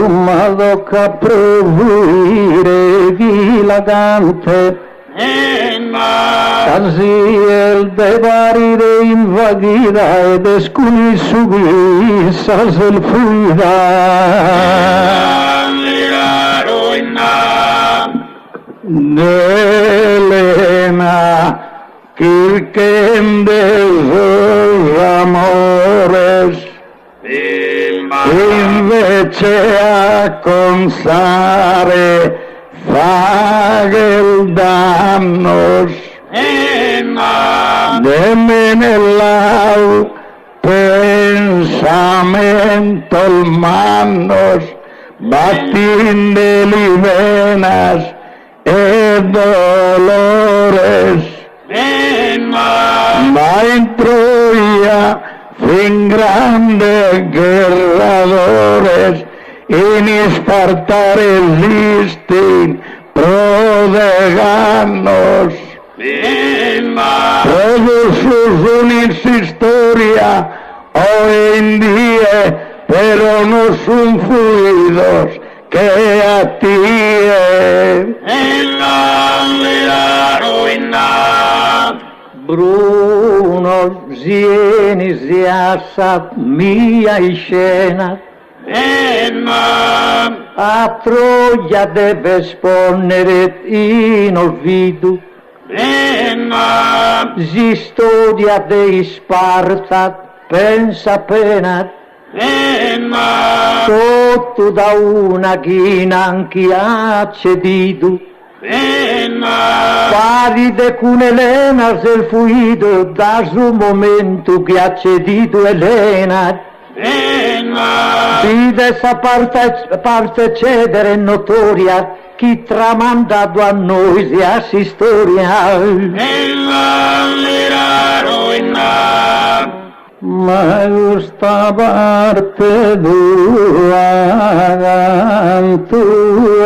ma tocca provuire dilagante, così il devarire invadida ed escuni subissa sul fuida. Elena, quien de sus amores, invece a consare fagel dannos, de menelau pensamentos manos, battinde livenas e dolores, ma en Troya fin grandes guerradores, in Esparta resisten prodeganos. Todos sus unis historia hoy en día, pero no son fluidos que a ti Bruno vieni ziasa mia scena, a Troia deve esponnere in olvido, si studia dei Sparta, pensa appena, sotto da una ghina anche ha cedito, pari de con Elena se fuido da su momento che ha cedito Elena, si de essa parte cedere notoria, chi tramandato a noi si ha si storia. Ma questa parte tua, tu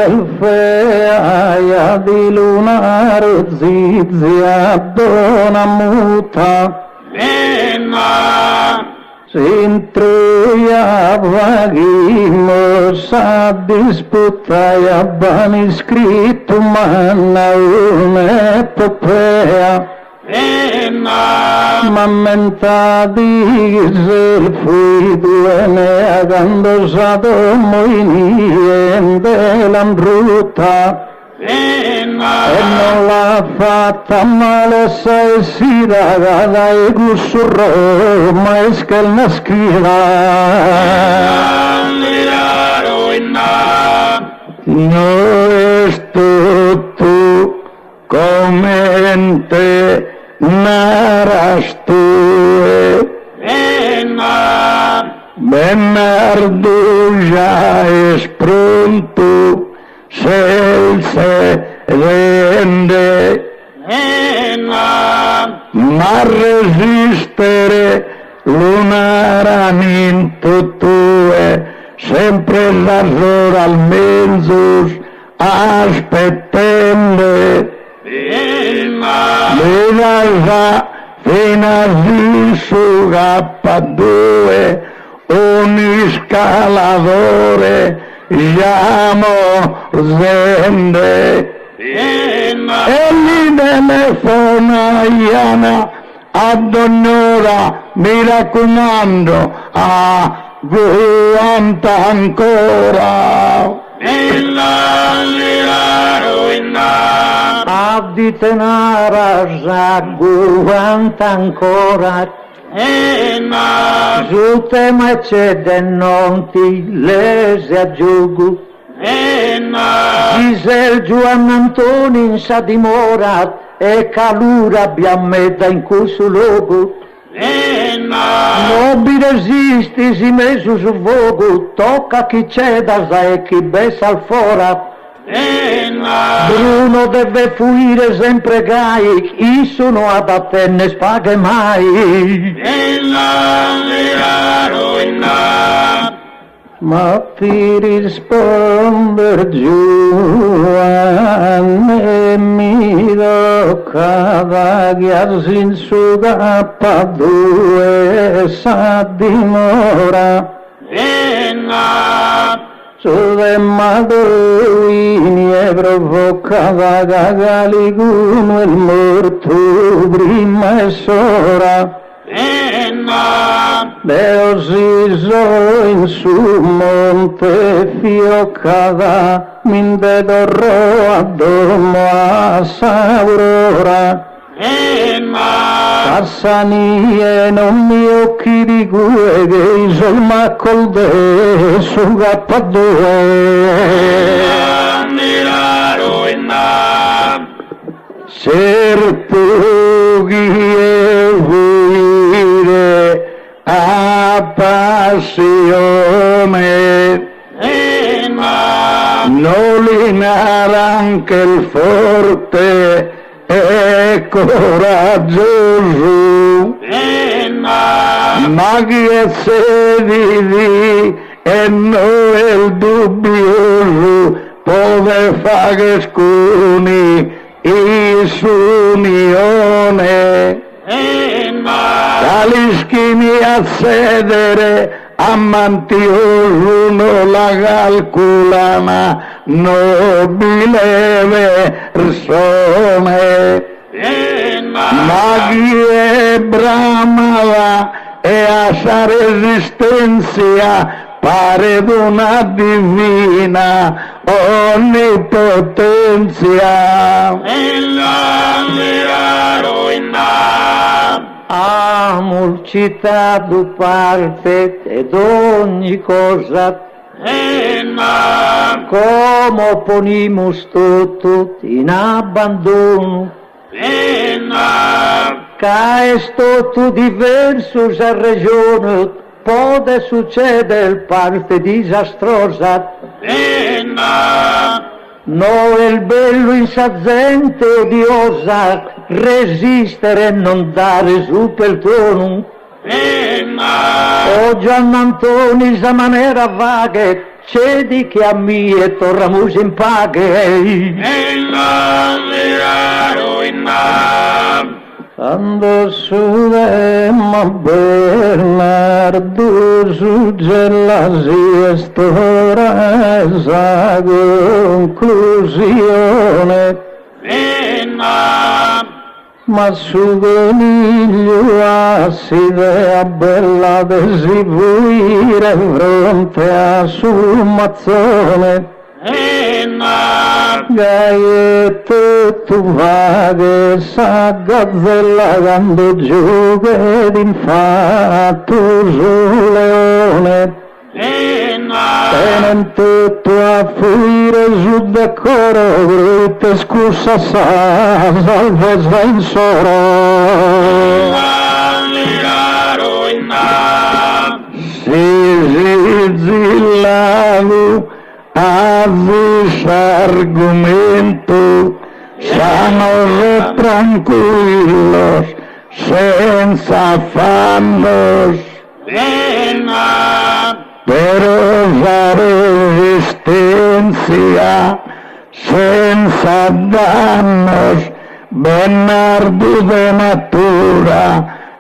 il feia di lunaro zizia dona muta, sin Troia vaghimos a disputaia bani scritto manna un'epopea, ma mentati il fuido e ne agando sadomo in niente l'ambruta, e non l'ha fatta male se si ragada e gussurro ma è scalna scriva no esto tu comente naras tu Bernardo ya es pronto se rende, ma resistere l'unaramento tue, sempre l'errore al mezzo aspettende, l'edalza fino a su K2, un scalatore llamo zende, e mi telefona Iana ad ognora, mi raccomando, aguanta ancora. Abdite naras, aguanta ancora. Su te macede non ti lese aggiungo, Gisel Giovanni Antoni in sa dimora e calura abbiamo metta in questo luogo, nobile esisti si messo su vogo, tocca chi c'è da sa e chi bessa al fora. Bruno deve fuire sempre gai, io sono ad Atene spaghe mai. Ma ti risponder giù e mi tocca vaghiarsi in su K2 sa dimora. Sulle madoini e provocava Galiguno il morto prima e sora. Deo siso in su monte fiocada, min vedorro a domo a Saurora. Passanie non mi occhi di gue che sol ma col de su K2. Certo che vuole a passione, nolinare anche il forte e coraggioso, ma chi è sediti e noi il dubbioso, può fare che scuni il suo unione, tali schini a sedere ammantioso non la calcolana nobile persone, ma chi è bramava e a sa resistenza pare d'una divina onnipotenzia. Amor citato parte ed ogni cosa, come ponimus tutto in abbandono, che è tutto diverso a regione, può succedere parte disastrosa. No, il bello insazzente odiosa, resistere e non dare su per tono. O Giannantoni sa maniera vaghe, cedi che a mie tornamus in paghe. Quando sudemmo Bernardo su gelosia stora esa conclusione, ma su coniglio assidea bella desivuire fronte a sul mazzone. Gaietto tu vaghe sa gazzella quando gioca d'infatto sul leone, tenen tutto a fuire giù da coro, brutte scusa sa salvezza in soro. Si zillago avvis argumento, sanos tranquilos, senza affannos, però la resistenza senza dannos, Bernardo de natura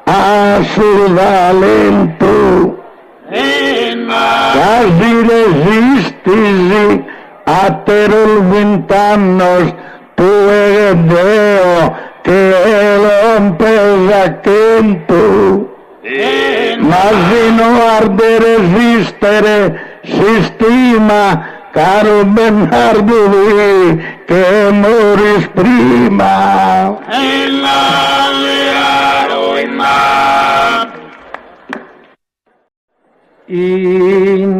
a su talento, quasi resistisi a terol 20 annos, tu eres Deo che lo pesa tempo. Ma fino a resistere si stima, caro Bernardo, che moris prima.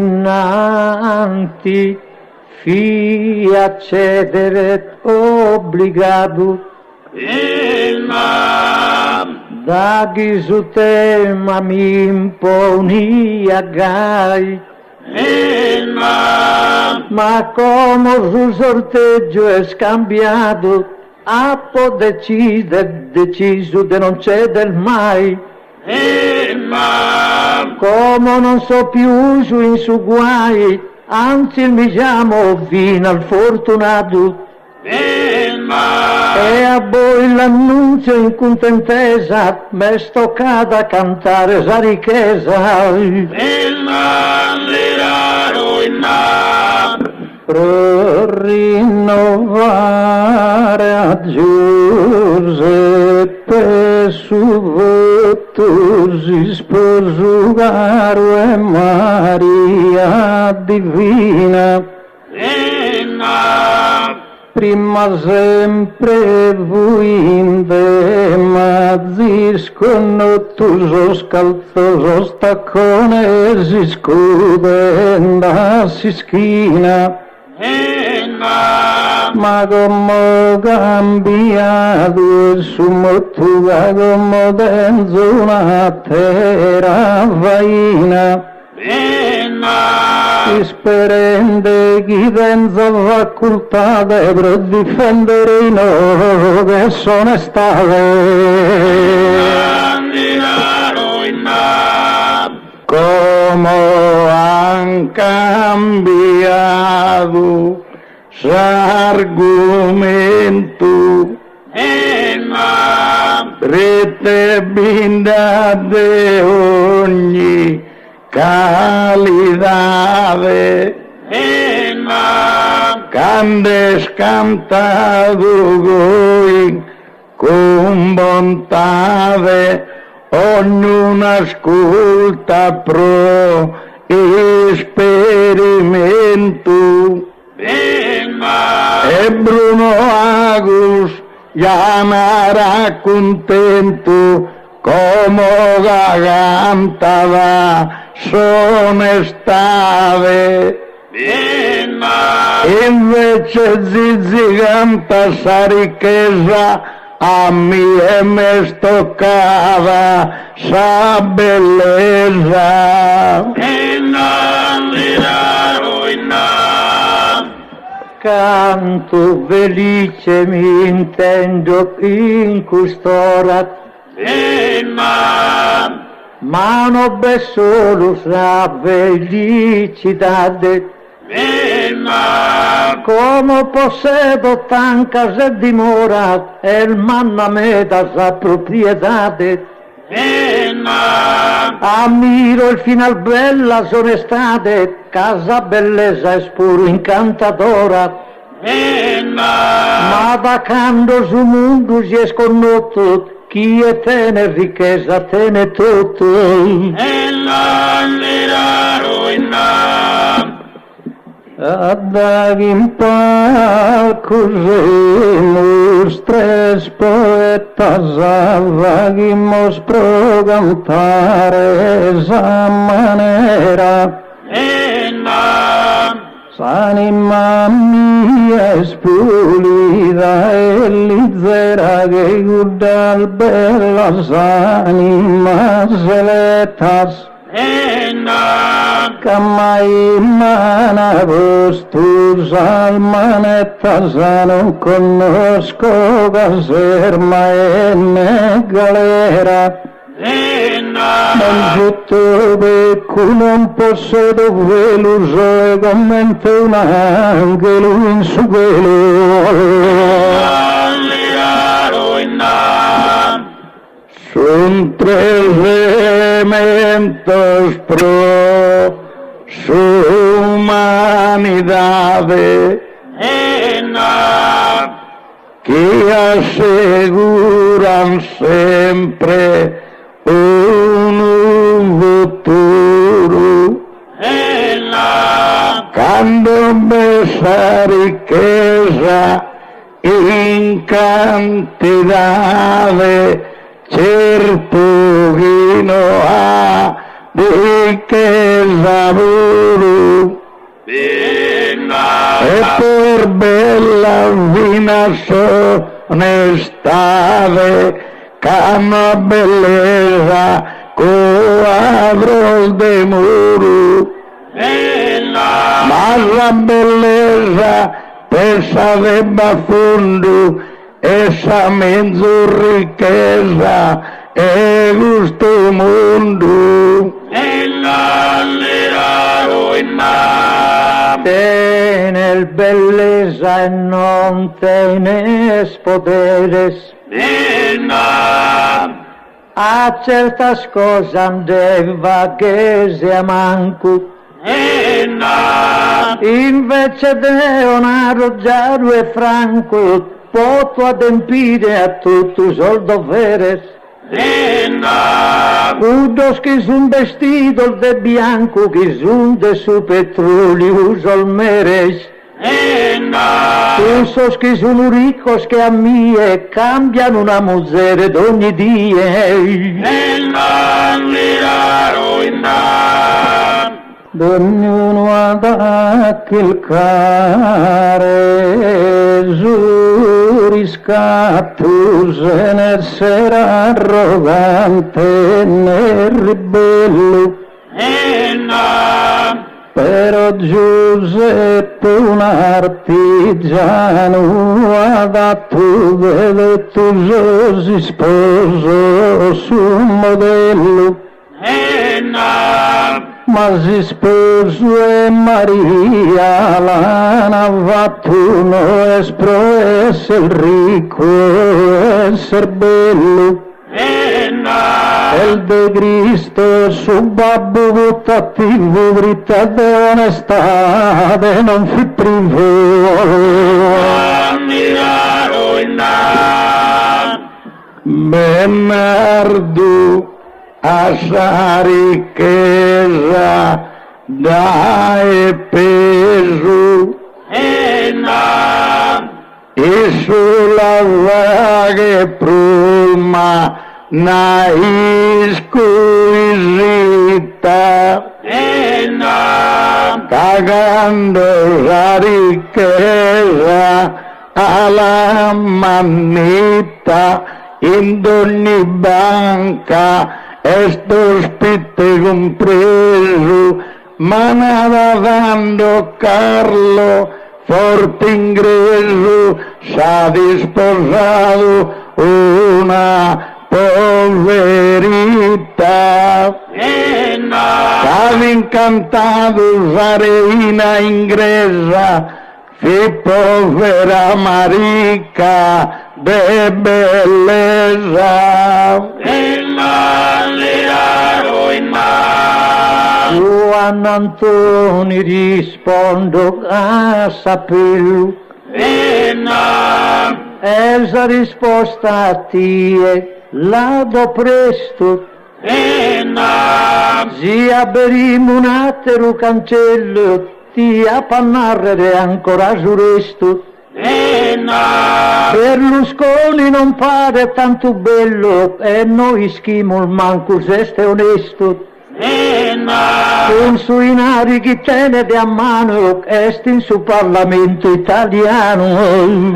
Innanti fia cedere obbligato, da chi su tema mi imponia gai, ma come su sorteggio è scambiato, appo deciso di non ceder mai, come non so più su in su guai, anzi mi chiamo fino al fortunato. E a voi l'annuncio in contentesa, me stoccata a cantare sa ricchezza. Pro rinnovare a Giuseppe su voto si sposo caro e Maria divina. Prima sempre vuinde mazzi sconnottuso scalzoso staccone si scudenda si schina, ma come cambiato su mottuga come denzo una terra vaina. Disperende chi pensa facoltate per difendere i loro che sono state. Come han cambiato s'argomento rete bindate ogni calidade cande scantato coi con bontade ognuno ascolta pro esperimento e Bruno Agus chiamerà contento come cantava sono estate invece Zizi canta sa ricchezza a me mi stoccava sa bellezza canto felice mi intendo in quest'ora ma non è solo la felicità come possedo tanca se dimora e il manna meta sa proprietà ammiro il final bella sono estate casa bellezza è pure incantatora ma da quando sul mondo si è sconnotto chi è tene ricchezza tene tutto Addaghi in palco stres poetas avagimos pro cantare esa manera s'anima mia è spulita e lizzera che guardal bellas animas eletas Camai mana vostus almanetas non conosco caserma e ne galera non tutto becco non possedo velo so come un angelo in su Son tres elementos pro su humanidade que aseguran sempre un futuro quando esa riqueza in cantidade certo vino a riqueza duro e per bella vina sonestade cana belleza quadros de muro ma la belleza pesa de bafundo esa mezzo riqueza e gusto mundo Tener belleza e non tenes poderes a certas cosas deva che sia manco invece de onaro giaro e franco poto adempire a tutti i suoi doveri unos che son vestidos de bianco che son de su petrolio sol meres esos che sono ricos che a mie cambiano una mujer d'ogni dia ognuno ad il care riscatto se ne sarà arrogante ne ribello però Giuseppe un artigiano ha dato delittuoso sposo su un modello, ma si sposo e Maria l'hanno fatto no espro essere ricco, essere bello. El de Cristo su babbo buttativo, verità e onestà, non fi privo. Bernardo a ricchezza dai peso e sulla vaga pruma na iscuisita cagando la ricchezza alla manita in ogni banca esto ospite compreso, ma nada dando Carlo forte ingreso s'ha disposato una poverita. Stava incantato la reina ingresa, fi povera marica de bellezza. Juan Antoni rispondo a saperlo, esa risposta a tie la do presto, sia berimo un attero cancello, ti appannarrere ancora su resto. Berlusconi non pare tanto bello e noi schimo manco se onesto. Un sui narichi tenete a mano est in su Parlamento italiano.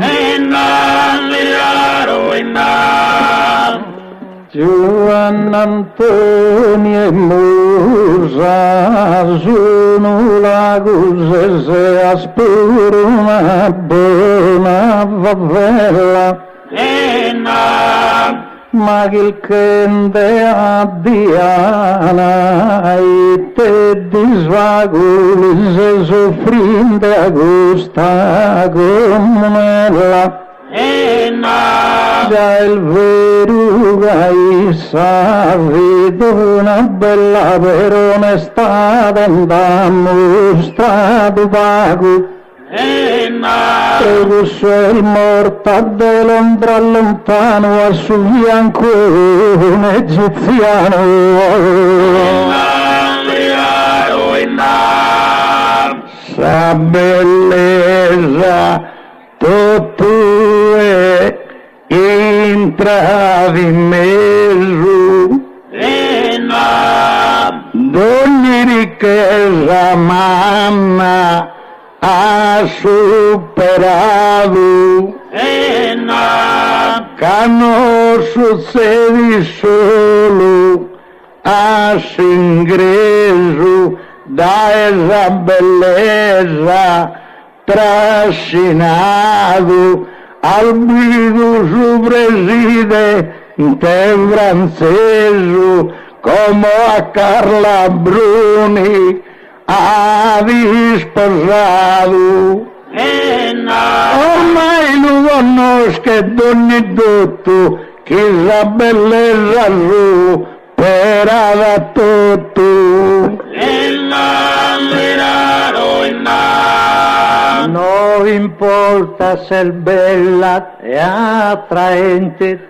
Giovanni Antonio e Musa sono la cosa se aspiro una buona favela, ma il che a Diana e te disvaguli se soffrinde a gusta come già il vero savi una bella per onestà da mostrato pago. Prego il morta de Londra lontano al suo fianco un egiziano. Sa bellezza tutto è in tradimento, d'ogni ricchezza mamma ha superato, che non succede solo a s'ingreso da esa bellezza trascinato al brido su presidente francese come a Carla Bruni ha disposato. Ormai lo conosco d'ogni dotto che la bellezza supera da tutto. Non importa se è bella e attraente,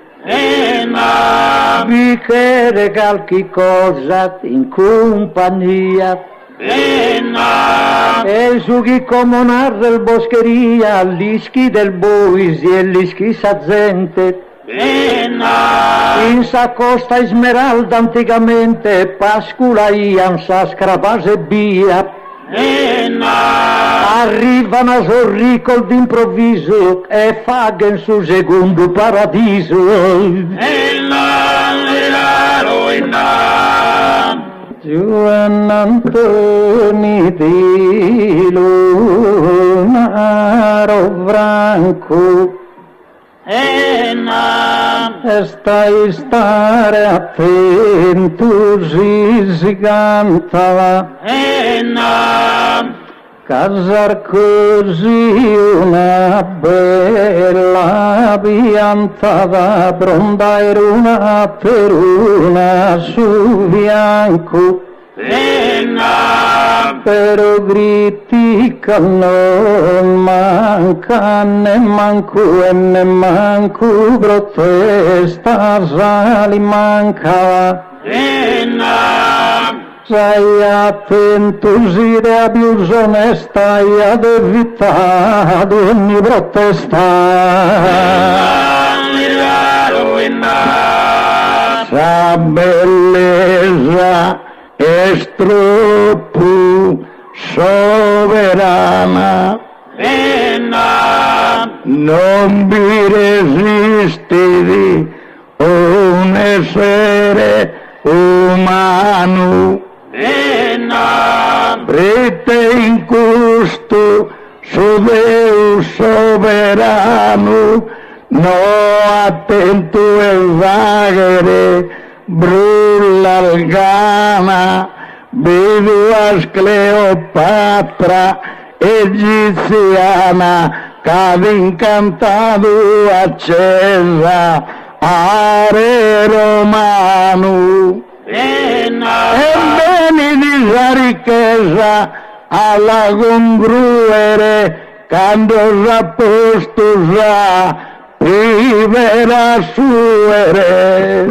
vi che regalchi cosa in compagnia, e su chi comunare il boscheria, l'ischi del boisi e l'ischi sazzente, in sa costa Smeralda anticamente, Pascula ian sa scrapase via, arrivano a sorricol d'improvviso e faghen su secondo paradiso. Giovanni Antoni di Lunaro Franco, e stai stare attento si cantava, casar così una bella piantata, pronta era una peruna su bianco, però critica non manca né manco e ne manco protesta sali mancava. Sei attento, si da più onesta e ad evitare ogni protesta. Sa bellezza è troppo sovrana, non vi resistete un essere umano. Prete in custo su Deus soberano, no attento e vagere, brulla il gana, vedua Cleopatra egiziana, cade incantato accesa, are romano. E beni di sa ricchezza alla congruere, quando s'apposto sa privera suere.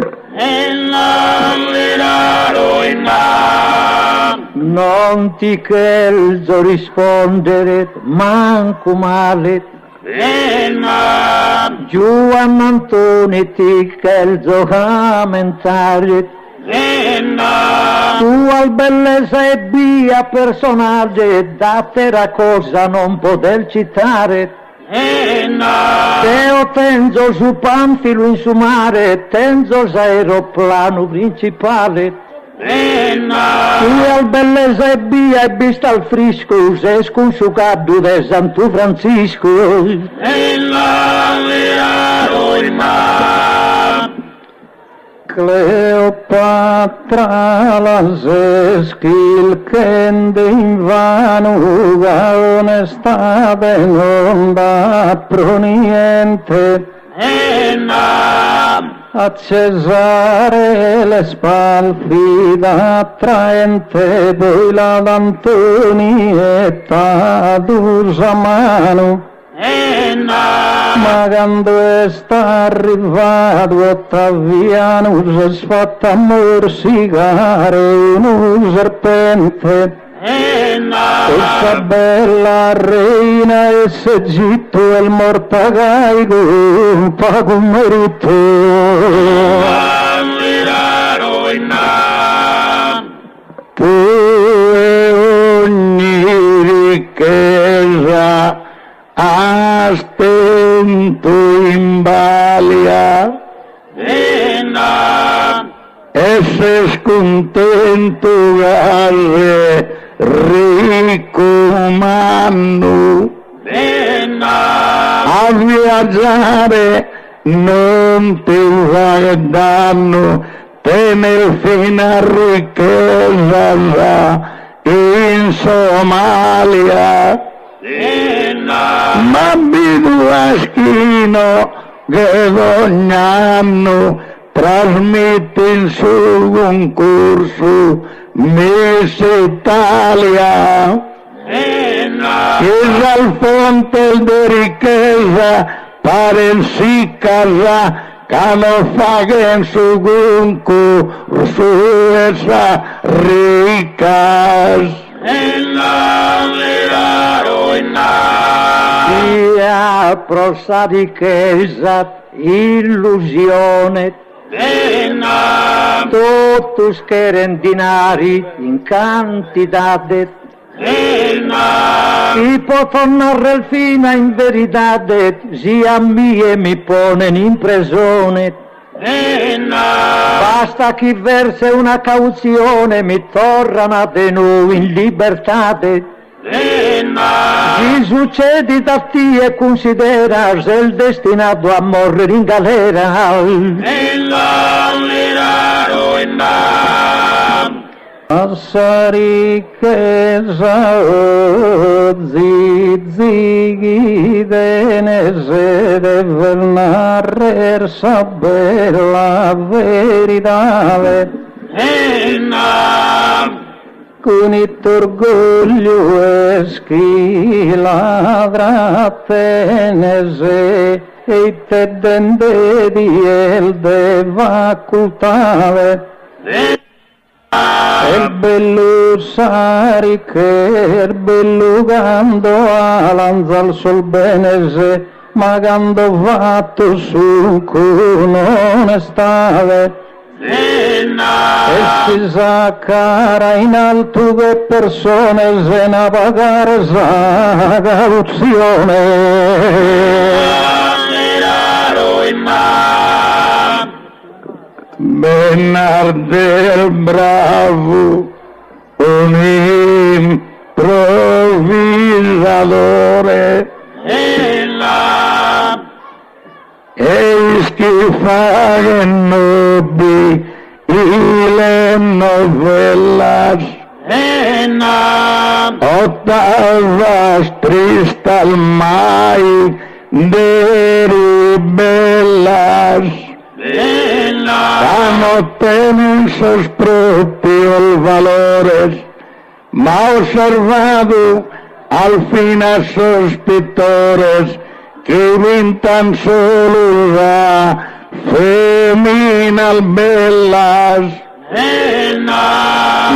Non ti chelzo rispondere, manco male. Giovanni Antoni ti chelzo commentare. Tua bellezza e via personale, da terra cosa non poter citare. Teo tenzo su Panfilo in su mare, tenzo aeroplano principale. Tua bellezza e via e vista al frisco, se su caddu de Santo Francisco. Cleopatra la schil kende in vano, onestà non dà pro niente. A Cesare le spalfida attraente, poi la d'Antonietta d'usa mano. Ma quando sta arrivato Ottaviano, si sfatta a morsicare un serpente. Questa bella reina e s'Egitto e il mortacaico un po' con merito. Tu e ogni ricchezza a stento in balia, e se scontento gare ricco umano, a viaggiare non ti fa danno, tener fino a ricchezza in Somalia. Ma Biduaschino che ogni anno trasmette il suo concorso Miss Italia, che dal fonte di ricchezza pare il si casa che non fa che in suo concorso essa ricca. Sia prosa ricchezza, illusione, totus quieren dinari in cantidade, y por tornare al fine in verità, sia mie mi ponen in prigione. Basta chi verse una cauzione, mi tornano di noi in libertà. Chi succede da te e considera se il destinato a morire in galera. Assa ricchezza zighi denese deve narrer saber la verità. Con il orgoglio eschi ladra tenese e te dende di el deva occultare. Il bello sari che il bello gando alanza al sol benese, ma gando fatto su non stave. E si sa cara in alto che persone se ne pagare sa cauzione. Bernardo bravo, un improvvisatore, e schifa che nobbi le novellas, ottavas tristal mai de ribellas. No tienen sus propios valores, ma observado al fin a sus pintores que inventan solo la feminal bellas.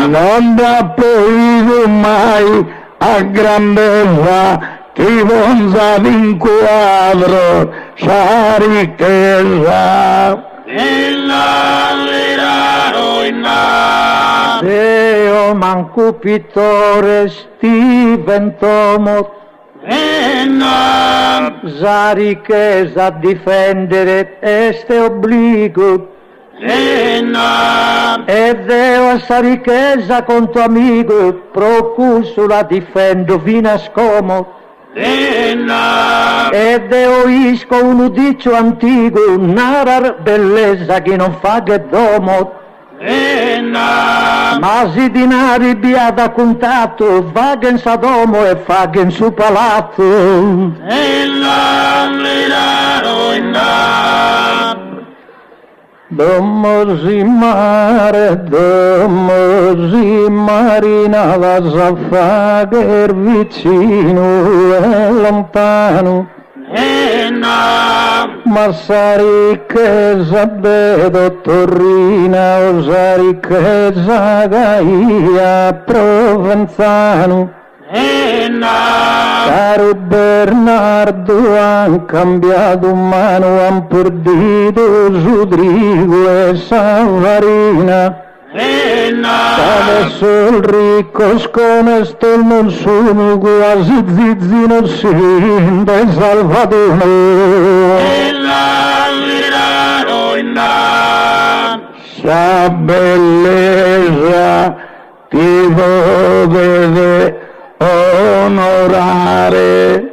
Non ha podido mai a grandeza che bonza d'inquadro sa ricchezza. Deo manco pittore stiventomo, sa ricchezza a difendere este obbligo. E Deo sa ricchezza con tuo amico, procuso la difendo fino a scomo. E Deo isco un udicio antico, narar bellezza che non fa che domo. Ma si dinari biada contatto, vagen sa domo e fagen su palazzo. Domosi mare, domosi marina, la sa fager vicino e lontano. Ma sa ricchezza de dottorina, o sa ricchezza gaia provenzano. Caro Bernardo, han cambiato mano, han perduto Rodrigo e Savarina. Adesso il ricco sconesto non sono quasi zizzino sin del Salvador. Sa bellezza ti deve onorare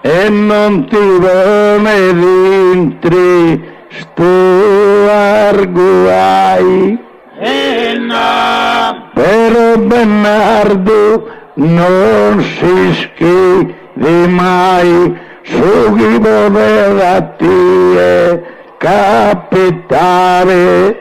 e non ti done dentri sto arguai. Però Bernardo non si schidi mai su chi poteva ti capitare.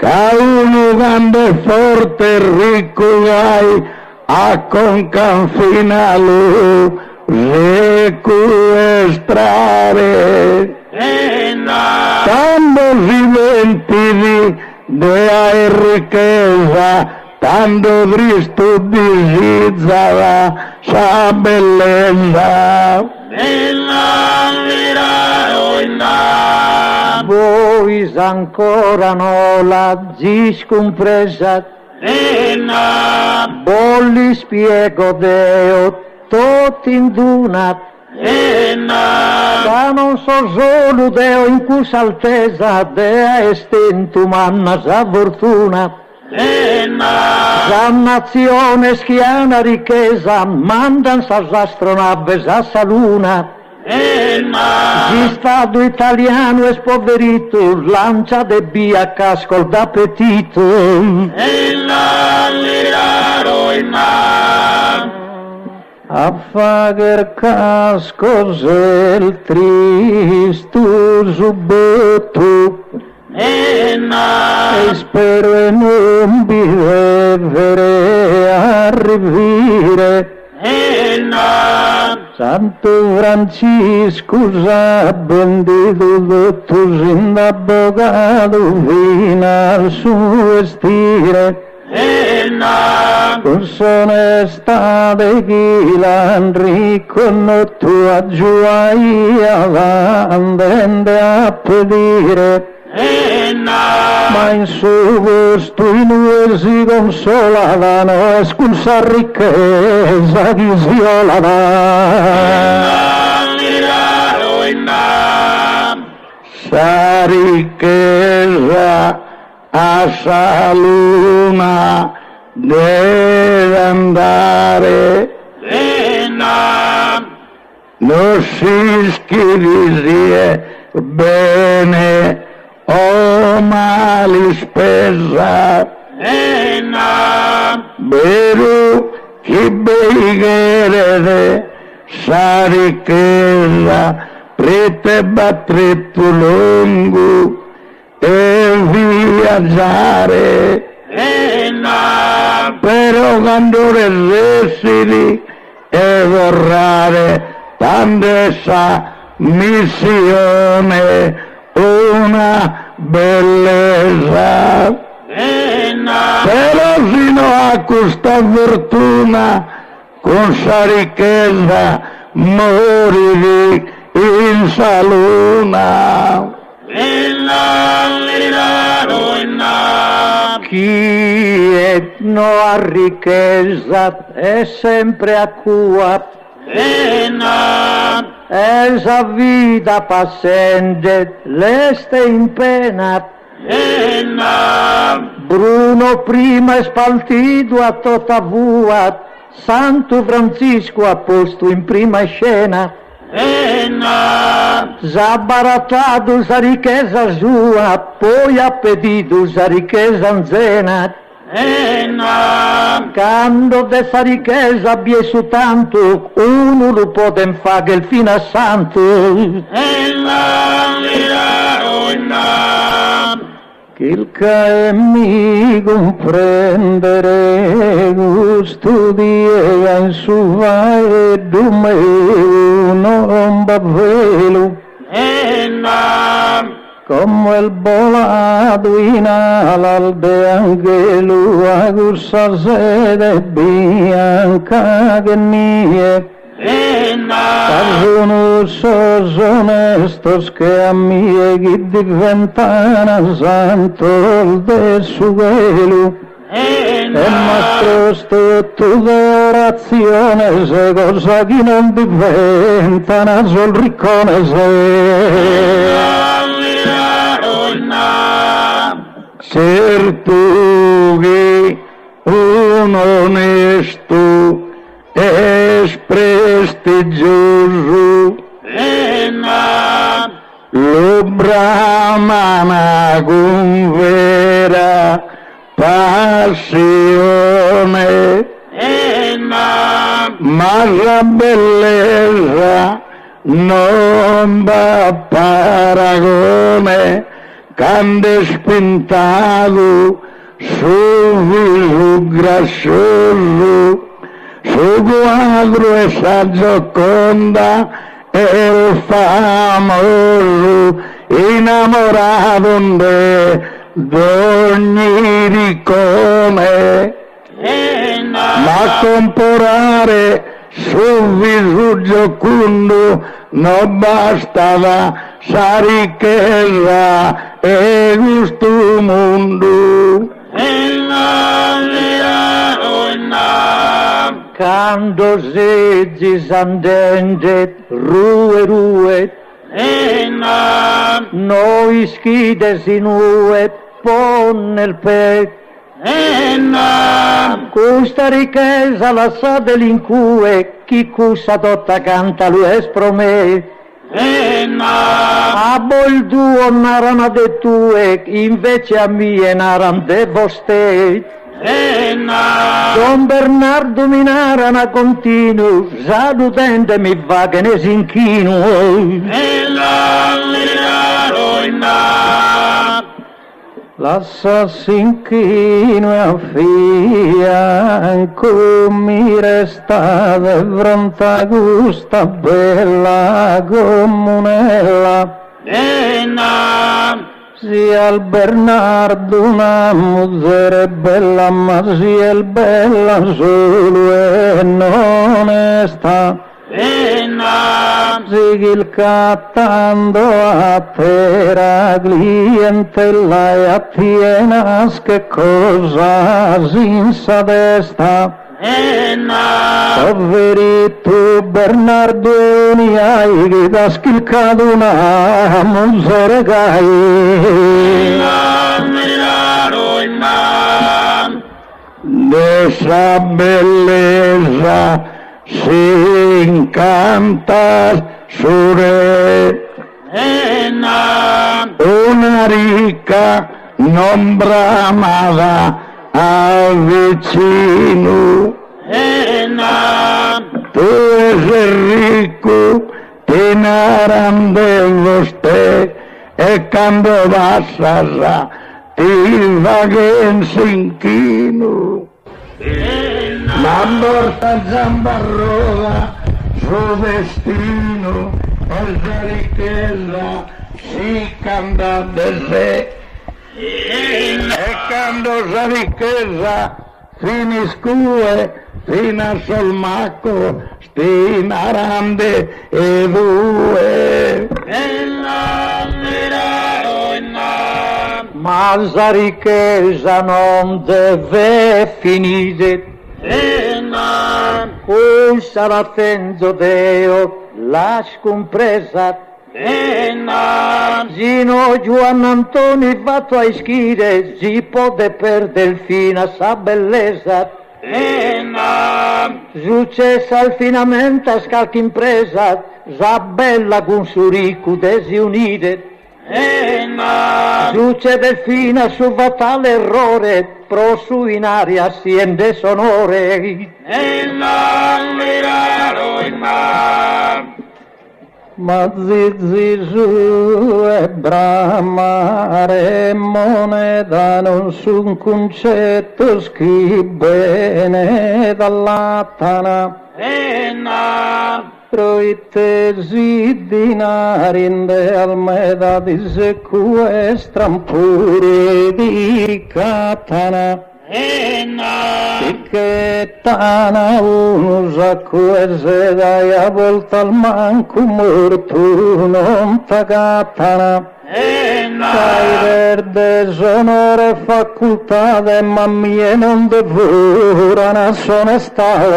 Che uno grande forte e ricco gai a concanfinalo sequestrare. Tanto si ventidi de ricchezza, tanto Cristo disizzava sa bellezza. Voi ancora non la scompresa, bolli spiego Deo, tutti in duna, Da non so solo Deo in cui altesa Dea estinto manna sa fortuna sa nazione schiana ricchezza mandan sa astronave sa luna di Stato italiano è spoverito lancia de via cascol d'appetito a fare casco il tristo subito e spero non vivere a rivire Santo Francisco ha benedito tutto in avvocato fino al suo stile con sonestà chi l'Enrico non tu a gioia andende a pedire ma in suo gusto in lui si consolavano e scusa ricchezza chi si sa ricchezza a sa luna deve andare non si schirizia bene o male spesa vero chi beighere sa ricchezza prete battretto lungo e viaggiare però quando residi e vorrare tant'essa missione una bellezza però fino a questa fortuna con sa ricchezza morì in saluna chi no ha ricchezza è sempre a cua esa vita passende l'este in pena Bruno prima è spaltito a tutta vua Santo Francisco ha posto in prima scena s'ha barattato sa ricchezza sua poi ha pedito sa ricchezza anzena quando de sa ricchezza biesu tanto uno lo poten fare il fino a santo che il che mi comprendere gusto di in su vai dume non bavelo come il volado in ala de angelo a gussa sede bianca che nie sono onestos che a mie che diventano santo del suo velo e mastro tutto orazione se cosa che non diventano sol riccone certo che un onesto è prestigioso lo brahmana con vera passione ma la bellezza non va paragone quando spintato sul viso grassoso su quadro e sa gioconda e il famoso innamorato d'ogni ricone ma comporare sul viso giocondo non bastava sa ricchezza e gusto mondo quando si s'andende rue, noi schide si nue, pon nel petto, questa ricchezza la sa dell'incue, chi cussa totta canta lui esprome. A bol duo narana de tue, invece a mie naran de vostè. Don Bernardo mi narana continuo, salutende mi va che ne si inchino. L'assassinchino e a fianco mi resta de fronte questa bella comunella. Sia il Bernardo una muzzera bella, ma sia il bella solo e non sta. Sigil cattando a terra clientela e attienas che cosa sinsa desta. Poverito Bernardo ni hai che da schilcato una muzzera Dessa bellezza si incanta sure una ricca non bramava al vicino. Tu sei ricco ti naran dello ste e quando passas ti va che inchino. La morta zambarroga suo destino e la ricchezza si canta de sé e quando la ricchezza finiscue fino a solmacco stinarande e due ma la ricchezza non deve finire. Sarà tenzo Deo, la scompresa. Zino Juan Antoni fatto a ischire, si può perdere fino a sa bellezza. Successa al finamento scalca impresa, sa bella con su ricco desunire. Succede fino a su fatale errore, pro su in aria si in desonore. Ma zizi su e bramare moneta non su un concetto schi bene dall'attana. Proittesi dinari in de almeda di sequestran pure di katana. Che tana uno sacco e se dai a volta al manco morto non t'agattana. Dai verde sonore facoltate ma mie non devorano sonestale.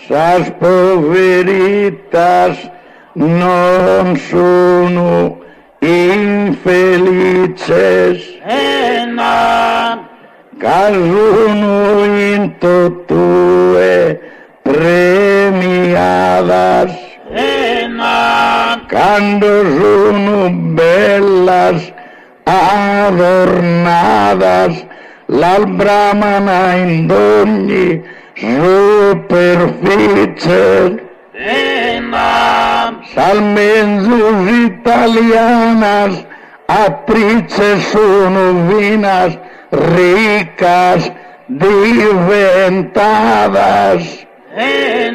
Sas poveritas non sono infelices, casuno in totue premiadas, quando sono bellas adornadas, l'albramana in ogni superficie. Salmenzus italianas attrices sono vinas ricas diventadas.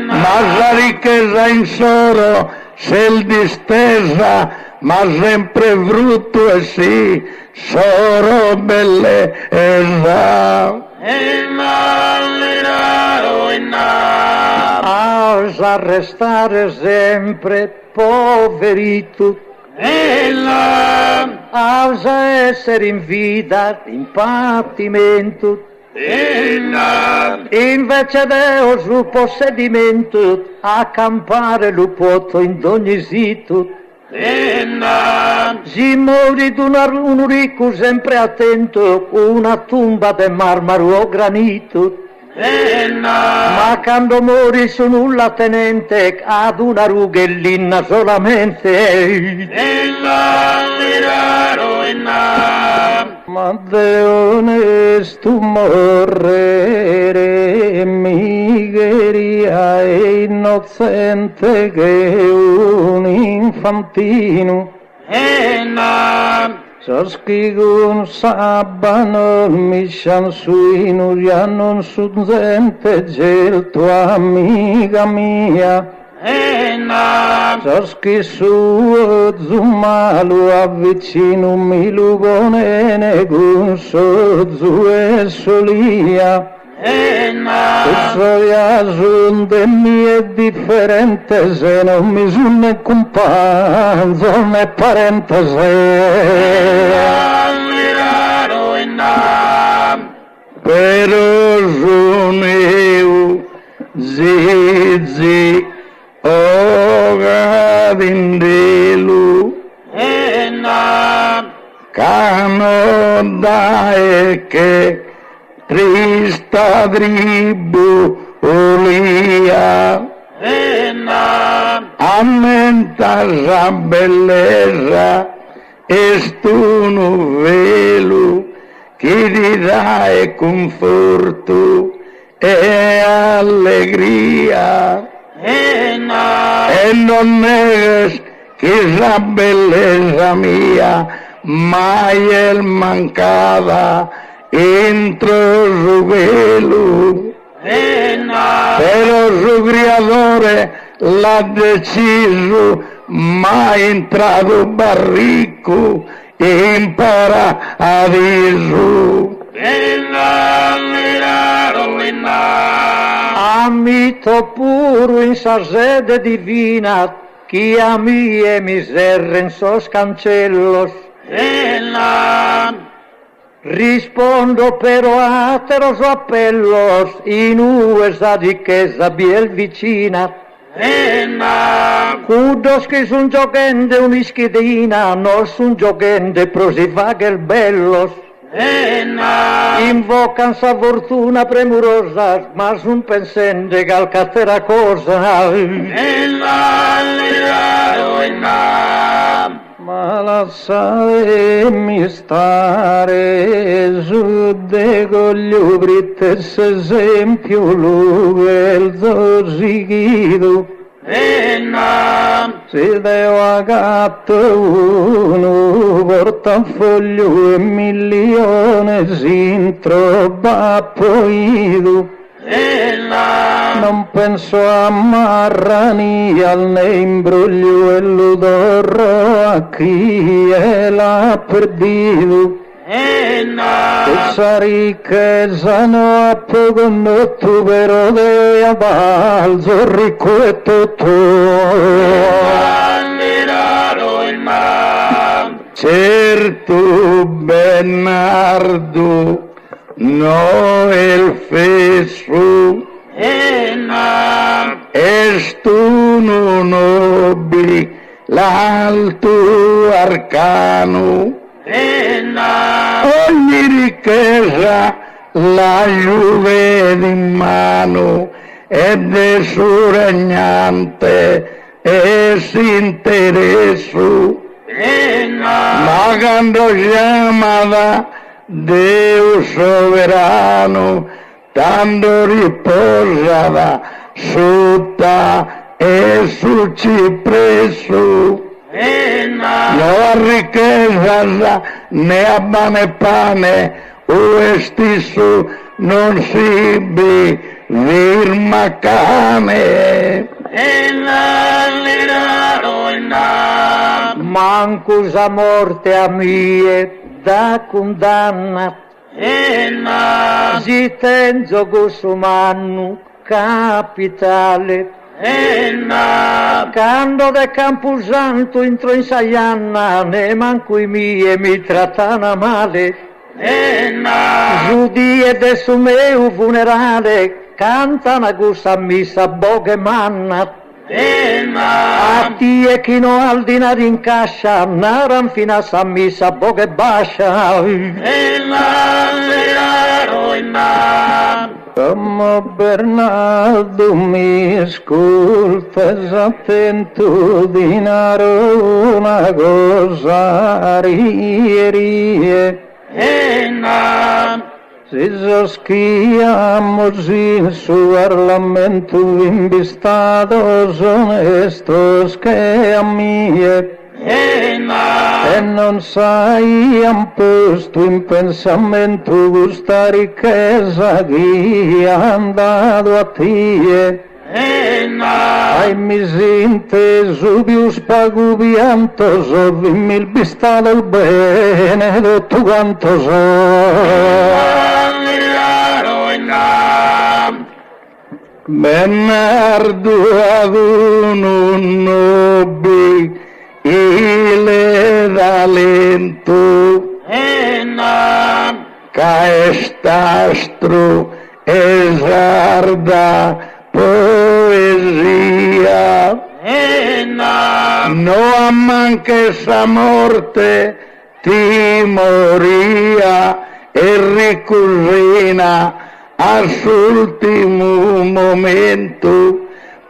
Mas la riqueza in soro sel distesa, ma sempre brutto e sì, soro bellezza. A restare sempre poverito, Ausa essere in vita, in pattimento, invece Deo sul possedimento, accampare lo puoto in ogni sito. Si muori un ricco sempre attento, una tomba de marmaro o granito. Ma quando muori su nulla tenente, ad una rughellina solamente. Ma Deo onesto morrere, migheria e innocente che un infantino. Soschigun sabano mi sciansuino, ya non su gente gel tua amiga mia. Soschi su zumalu avvicino mi lugone negun so e solia. Soia de mie differente se non mi sunne companzo né parente però suneu zizi oga vindelu cano dae che trista tribu olia aumenta la bellezza estu novelo che dirà e conforto e allegria e non negues che la bellezza mia mai è mancada entro su velo, però su creatore l'ha deciso, ma è entrato barricco e impara a dirlo. Amito puro in sa sede divina, chi a mie miserie in sos cancellos. Rispondo pero a teros appellos in USA di chiesa biel vicina. Cudos che sun giocende un'ischidina, non sun giocende prosivagel bellos. Invocan sa fortuna premurosa, ma sun pensende calcatera cosa. Ma lasciatemi stare su de coglio brittes esempio luel zosichido se devo a gatto uno portafoglio e milione sin trova poido non penso a marrani al ne imbroglio e l'odorro a chi è l'ha perdido questa ricchezza no a poco notto però de a balzo ricco e tutto certo Bernardo no el feso estuno nobili l'alto arcano ogni ricchezza la giuve in mano ed è su regnante e s'interesso ma quando chiamata Dio sovrano, tanto riposava sotto e su cipresso. No ricchezza né abane pane, o stesso non si virma cane. Mancus a morte a mie, da condanna si tenzo gusumanu capitale Quando de Camposanto entro in Saianna, ne manco i miei mi trattano male. Giudie de su meu funerale, cantano a gusta missa boghe manna. A tie chi no al dinari in cascia, naran fino a sa missa boghe bascia. Come Bernardo mi ascoltas attento di una cosa rie. Si soschiamo in su parlamento invistados onestos che a mie. E non sai han posto in pensamento questa ricchezza che è andato a tie. Ai mi inteso più spago pianto, so il bistato il bene, tutto quanto so. Bernardo ad un nobile il talento caestastro esarda poesia no ammanche sa morte timoria e ricusina al su'ultimo momento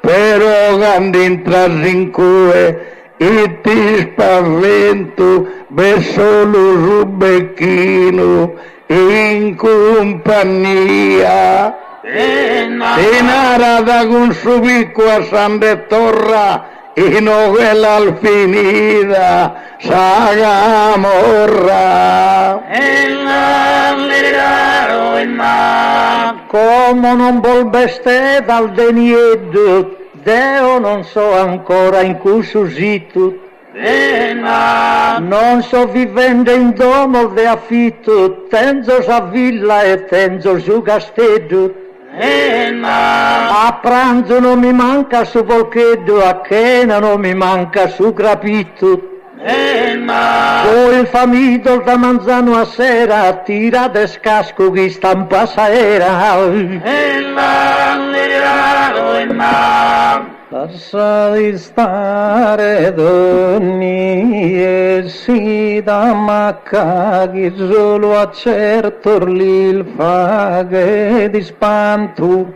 però quando entras in cue e ti spavento verso lo becchino in compagnia Tenara con su picco a San de Torra e no quella al finita saga morra come non volveste dal denieddo Deo non so ancora in cui susito, non so vivendo in domo de affitto, tenzo sa villa e tenzo su castello. A pranzo non mi manca su volcheddo, a cena non mi manca su grapito. Poi il famito da manzano a sera, tira de scasco chi stampa saera. Lascia di stare donni e si da macca che solo accerto lì il faghe di spanto.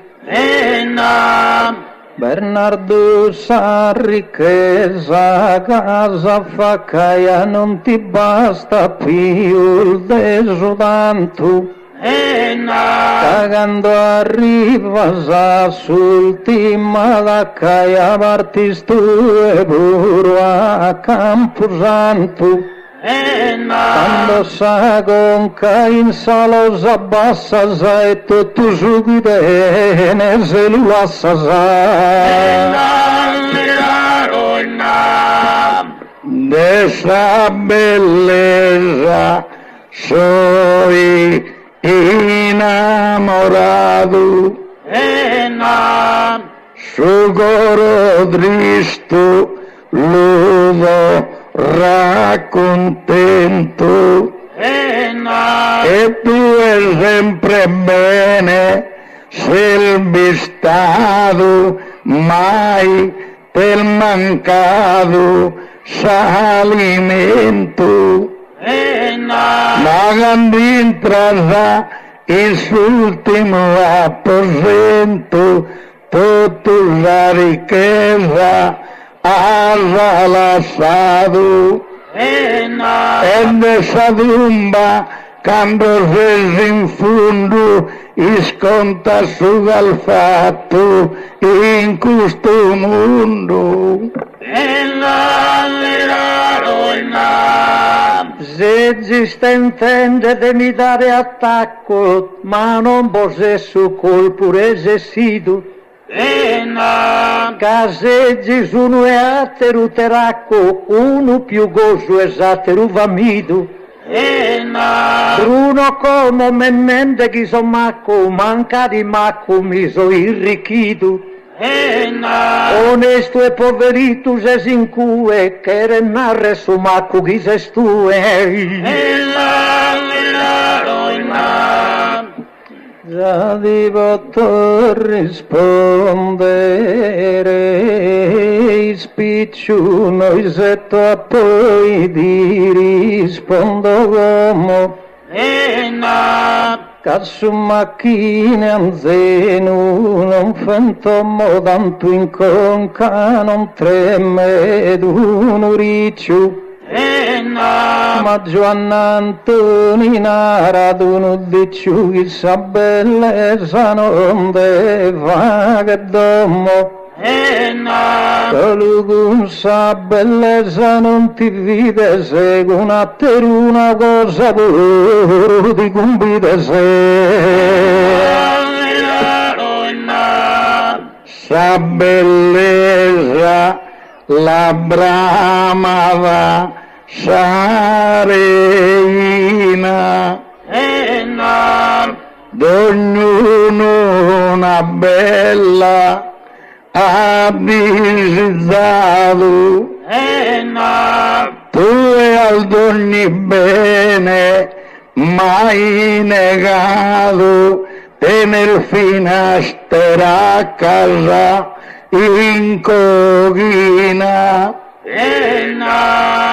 Bernardo sa ricchezza casa fa caia non ti basta più il desodanto. Cagando arriva sa sull'ultima da caia partis tu e puro a Camposanto. Quando sa con cain salo s'abbassa sa e tutto subito ne se lo lassa sa. Dessa bellezza soy enamorado, su coro tristo ludo raccontento, e tu è sempre bene, sei stato mai del mancato s'alimento. Ma quando entrarà il suo ultimo aposento, tutta la ricchezza ha lasciato. E nessa tumba, quando sei in fondo, sconta su dal fatto in questo mondo. Se esiste intende di mi dare attacco, ma non possesso colpo resessido. Caseggi sono e atteru teracco, uno più gozo esatteru vamido. Bruno come me mente chi so macco, manca di macco mi so irrichido. Onesto e poverito se sincue, che renarre su macco chi se stue. Già ti posso rispondere, spicciuno se tu a poi ti rispondo come. Cazzo macchina anzeno, non fantomo tanto in conca, non treme d'un riccio. Ma Giovanna Antonina raduno di ciù, chissà bellezza non deve che domo. Colui sa bellezza non ti vide se con a te una cosa pure ti compite se. Sa bellezza la bramava sa reina, d'ognuno una bella ha visitato, tu e al d'ogni bene mai negato, te nel finestra a casa in coghina,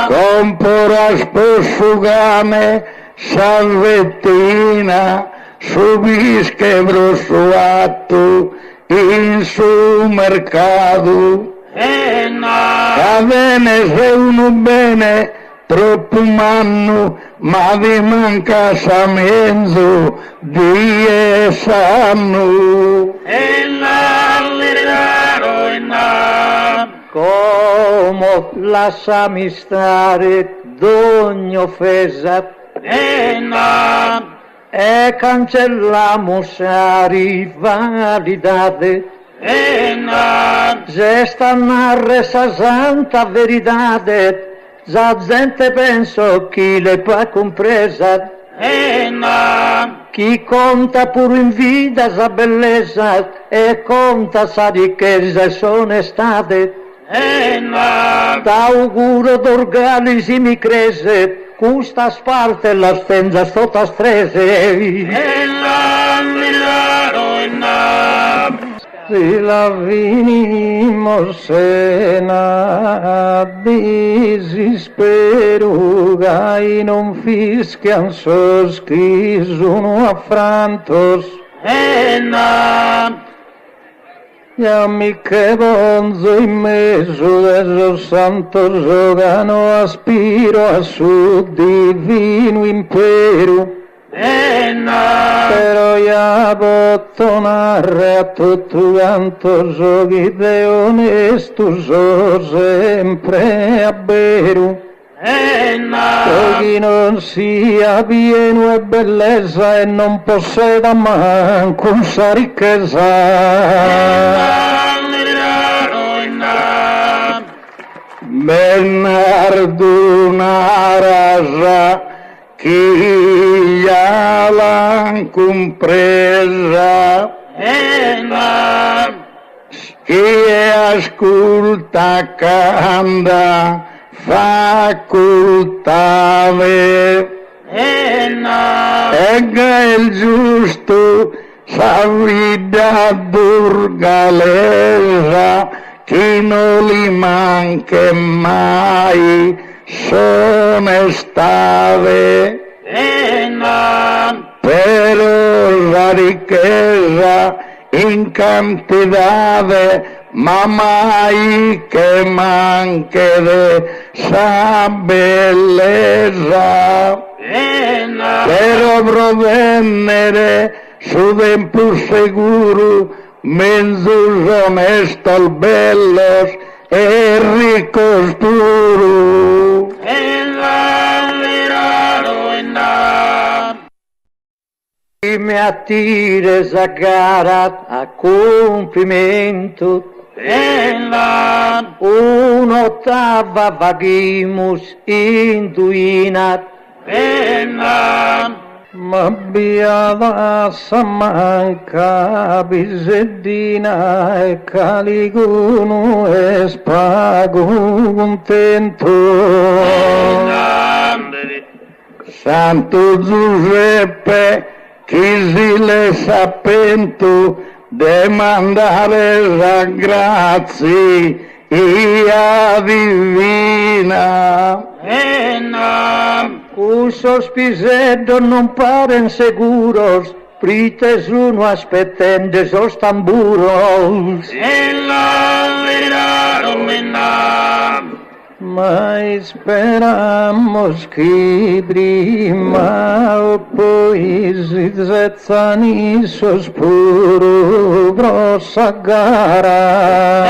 compora spesso cane salvettina, subisce brossuato in su mercato. Avene se uno bene troppo manno, ma vi manca samenzo di sanno. Come lasciami stare d'ogni offesa e cancelliamo la rivalità. Se stanno a resa santa verità, la gente penso chi le può compresa. Chi conta pure in vita sa bellezza e conta sa ricchezza e sono estate. T'auguro d'orgali si mi crese, questa sparte la stenza sotto strese. Si la vinimo sena desispero, gai non fischian soschi sono affrantos. Ya mi che bonzo in mezzo del santo giocano aspiro a su divino impero. Però ya bottonare a tutto quanto giochi de onesto so sempre a vero. Chi non sia pieno e bellezza e non posseda manco sa ricchezza. Bernardo una rasa chi l'han compresa, chi ascolta canta facoltave, ega il giusto sa vita durgalesa, chi non li manca mai sono state. Però la ricchezza in quantità, ma mai che manche sa bellezza. Però provennere su tempo sicuro, mezzo onesto bellos e ricosturo. Chi mi attira esa gara a compimento, un'ottava vaghimus intuinat, Ma biada samanca biseddina e caligunu e spago contento. Santo Giuseppe, chi si le sapento demandare la grazie ia divina. Usos piseddos non paren seguros, prites uno aspettende sos tamburos. Ma esperamos que prima o poi si zezzani sos puro grossa gara.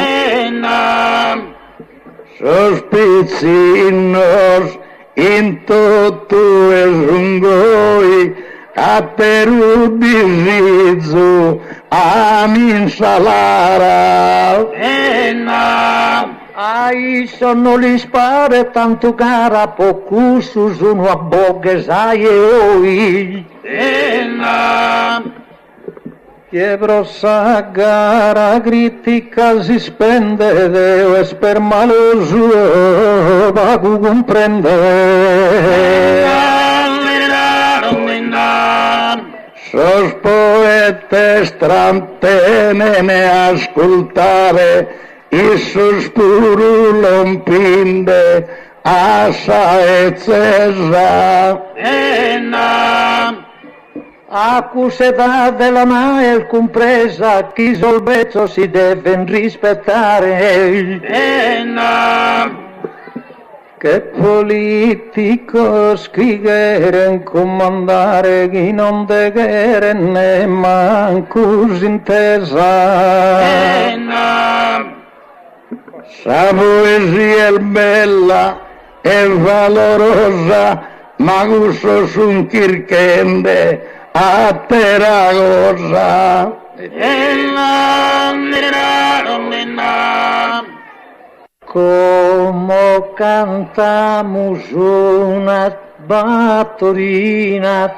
Sos pizzinos in tutto e rungoi a peru bisizzo amin salara. Ai sono li spare tanto cara pocusus uno a boghes ai e oi. Chiebrosa gara critica si spende deo es per maloso vagu comprende. Sos poetes trantenene ascoltare i sospurulon pinde asa e cesa. Accuseta della Nael compresa, chi solvezzo si deve rispettare. Che politico scrivere comandare chi non deghere ne mancus intesa. Sa poesia è bella e valorosa, ma gusto sun kirkende a Teragosa. Como cantamos una battorina,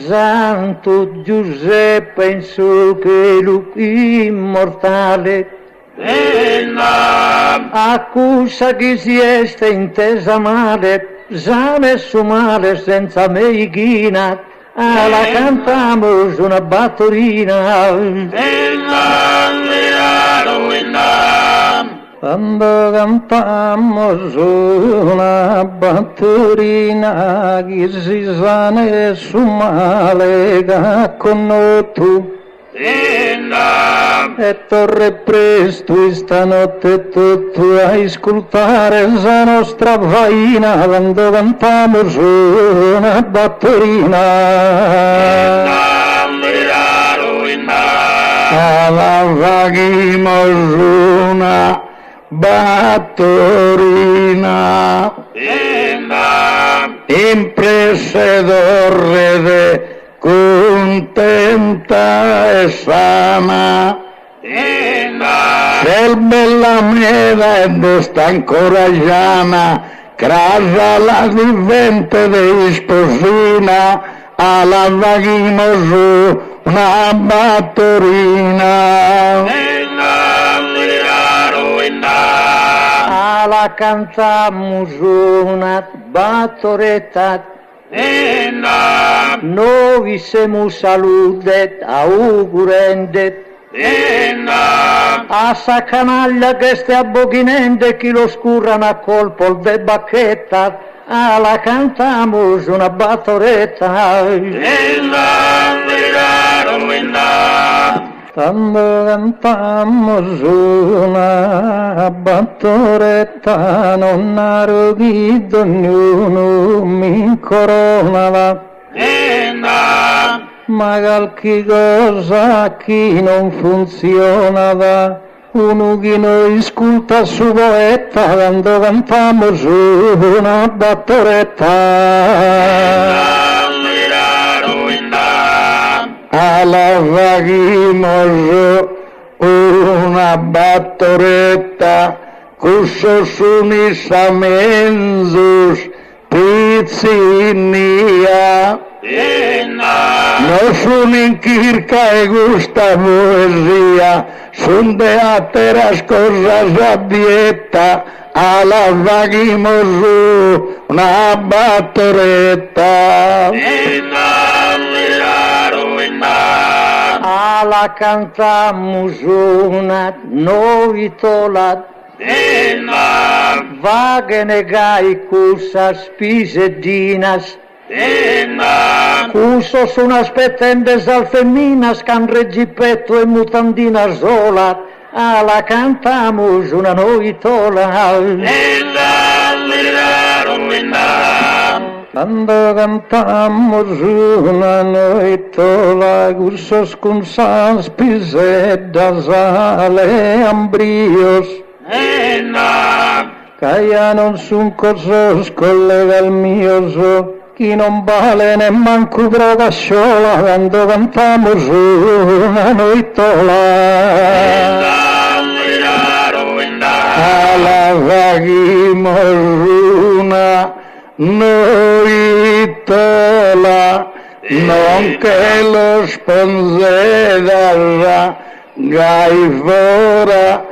Santo Giuseppe in su che immortale, accusa chi si este intesa male, sane su male senza meichina, la cantamos una battorina. Quando cantamos una battorina, chi si sane su male che con tu. E torre presto stanotte tutto a ascoltare la nostra vaina quando cantamos una battorina. La vagimos una battorina imprese d'orrede contenta e sana. Se bella meda ed sta ancora giana, crasa la divente di sposina, alla vaghimos una battorina. Alla cantamos una battoretta. Noi siamo salutet, augurendet, a sa canaglia che stia bocchinente chi lo scurrano a colpo de bacchetta, la cantamos una battoretta. Quando cantamos una battoretta non arroghito ognuno mi coronava, ma qualche cosa che non funzionava, uno che noi ascolta su poeta quando cantamos una battoretta. Alla vaghimos una battoretta, cussos unis amenzus pizzinia. Non sono in kirca e gusta poesia, son de ateras cosas a dieta, alla vaghimo su una battoretta. Alla cantamus una novitola, vaghe gai cusas pisedinas, cuso sono aspettende al femminas can reggipetto e mutandina sola, alla cantamus una novitola. Quando cantamus una novitola, cursos con sans piseddas ale ambrios, caia non son cosos collega il mio, chi non vale nemmanco droga sciola, quando cantamus una novitola. Alla vaghimos una novitola, non che lo sponzedara gai fora,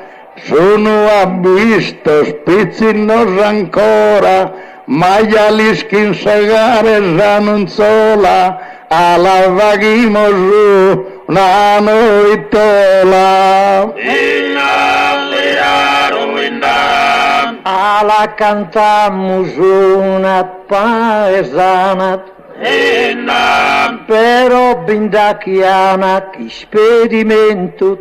sono abistos pizzinos ancora, ma già li schinsegare non sola, alla vaghimos una novitola. Alla cantamus una paesana, però bindachiana chi spedimentu,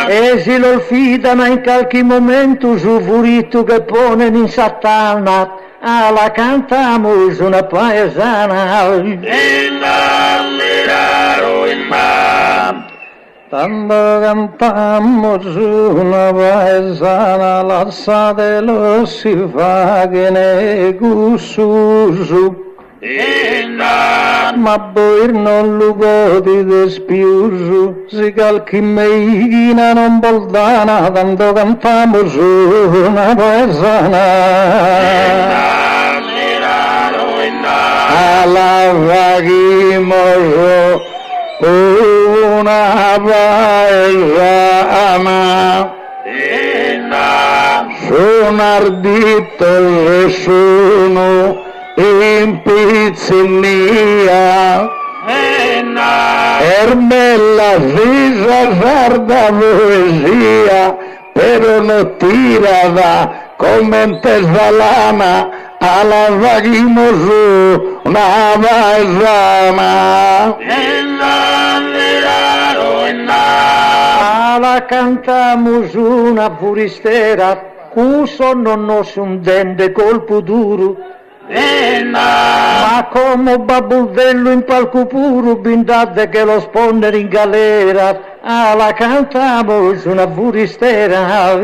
esilo il fidana in qualche momento su furito che pone in satana, alla cantamus una paesana. Quando cantamus una paesana, lasciatelo si fa che ne gussusu, ma poi non lo godi despiuso, si calchi meina non boldana, quando cantamus una paesana. Alla vaghimos una paesana, sono ardito e sono in pizzinia, bella risa sarda poesia, però non tirada come tesalana, alla vaghimos una paesana. Alla cantamus una furistera, cuso non nos un dente colpo duro, ma come babuldello in palco puro, bindate che lo sponder in galera, alla cantamus una furistera.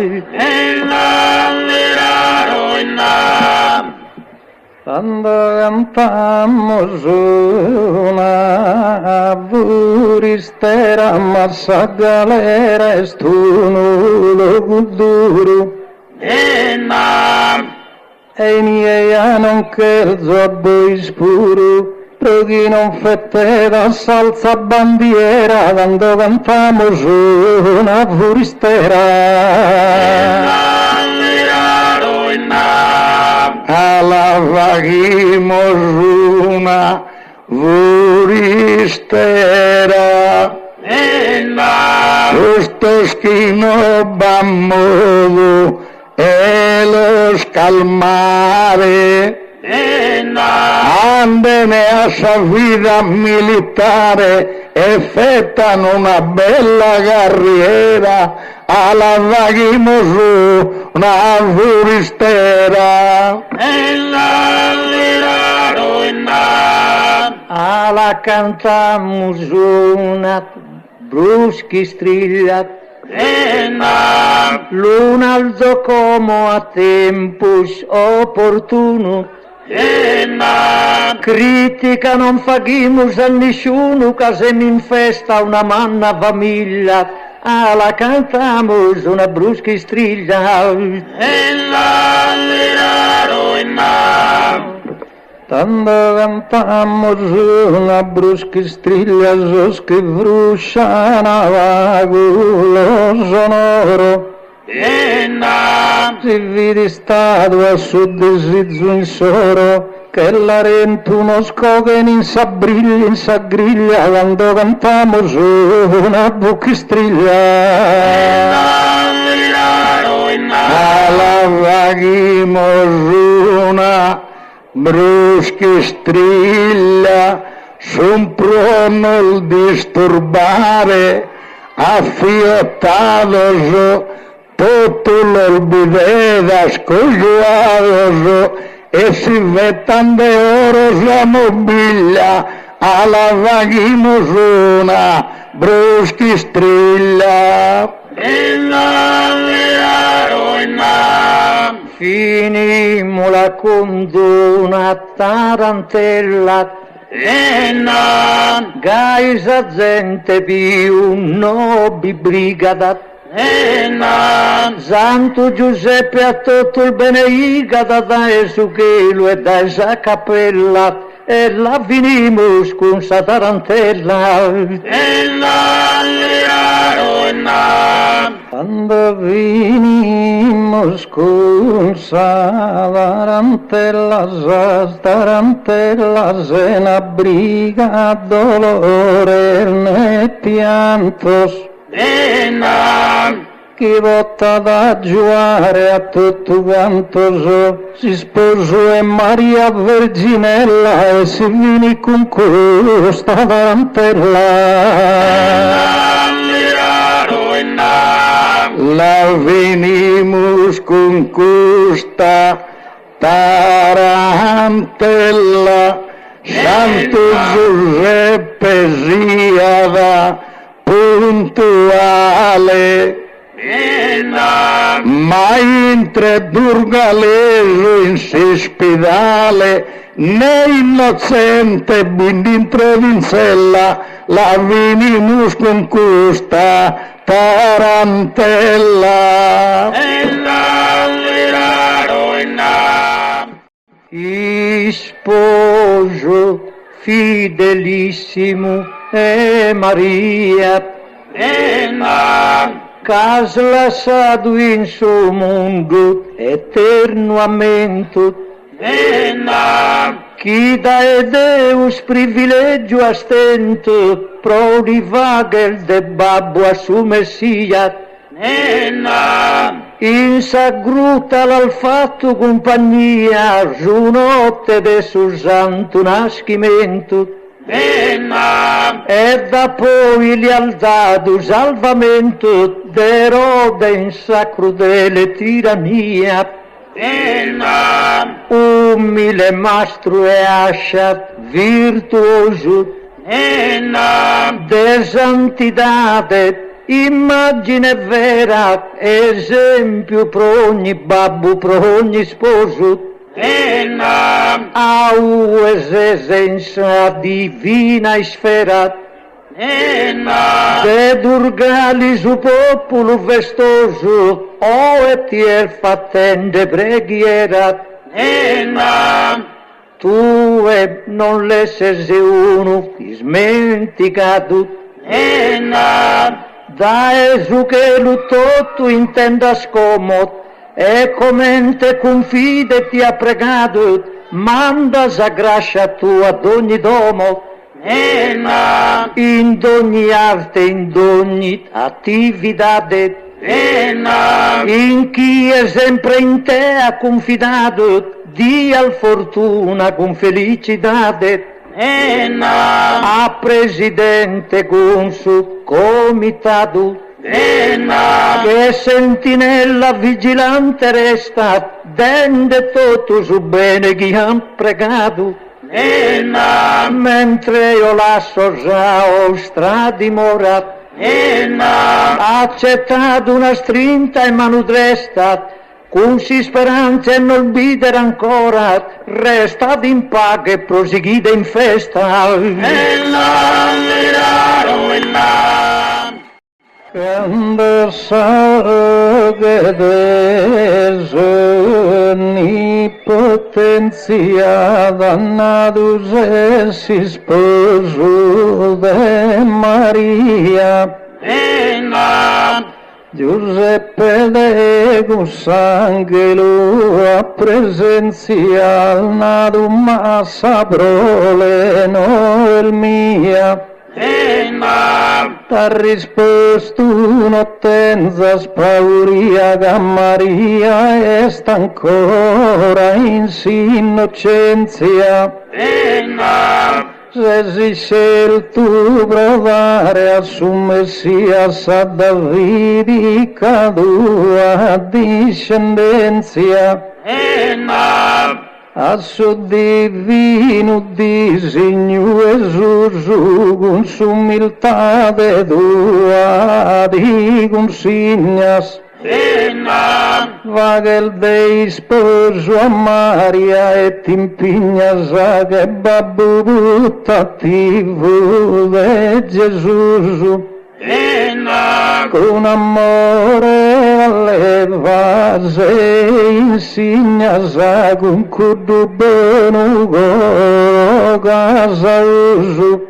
Quando cantamus una furistera, massa galera e stunulo duro, e i miei non che zobbo ispuro, per chi non fette da salsa bandiera, quando cantamus una furistera. Alla vaghimos una furistera, giusto schino bammodo e los calmare, andene a sa vida militare e fettano una bella carriera, alla vaghimos una furistera. Alla cantamus una bruschi strilla, l'unalzo como a tempus opportuno, critica non faghimus a nessuno, che se mi infesta una manna famiglia, alla cantamus una bruschi strilla. Tanto cantammo una bruschi striglia che frusciana vagulo sonoro. Si vidi statua a sud si insoro, che la rentuno scogen in sa griglia, quando cantammo su una buchistriglia. Alla vaghimo su una bruschi striglia, son prono il disturbare, affiottato tutto l'orbideda scogliato, e si vettan de oro la mobilia, alla vaghimo su una bruschi striglia. Finimola con una tarantella, gaisa gente più nobi brigada, Santo Giuseppe a tutto il beneiga da su chelo e da esa cappella, e la vinimus con sa tarantella. Quando vinimus con sa tarantella se na briga dolore ne piantos. Chi votta da giuare a tutto quanto si sposò e Maria Verginella e si vini con questa tarantella. La venimus con questa tarantella, Santo Giuseppe sia da puntuale, ma intre Durgaleso in si spidale, né innocente bindintre vincella, la venimus con questa tarantella. Sposo fidelissimo e Maria, cas lasciato in suo mondo eternuamente, chi da Deus privilegio a stento, prolivagel de babbo a su Messia, in sagruta l'alfatto compagnia, su notte de su santo nascimento, e da poi gli al dato salvamento d'Erode in sa crudele tirannia, umile mastro e ascia virtuoso, de santidade immagine vera, esempio per ogni babbo, per ogni sposo, au esenza divina sfera, de Durgali su popolo vestoso, o etier fattende preghiera, tu non l'essesi uno smenticato, da Esu che tutto intenda scomod, e commente confide ti ha pregato, manda sa grazia tua ad ogni domo, in ogni arte, in ogni attività, in chi è sempre in te ha confidato, dia al fortuna con felicità, a presidente con su comitato, che sentinella vigilante resta, dende tutto su bene chi han pregato, mentre io lascio già ostra dimora, accettato una strinta e manudresta, con si speranza e non bidere ancora, resta in pace e proseguite in festa. Quando so che onnipotenzia dannato se si sposo de Maria Giuseppe Degus angelo a presenzial nato massa prole noel mia t'ha risposto un'ottenza spauria che Maria est ancora in innocenzia se si scelto provare a su Messias a Davide cadua discendenzia a suo divino disegno Gesù con s'umiltà tua di consignas va che il dei sposo a Maria e ti impignas a che babbo buttativo de Gesù con amore alle vase insignas a con cudo buono casa uso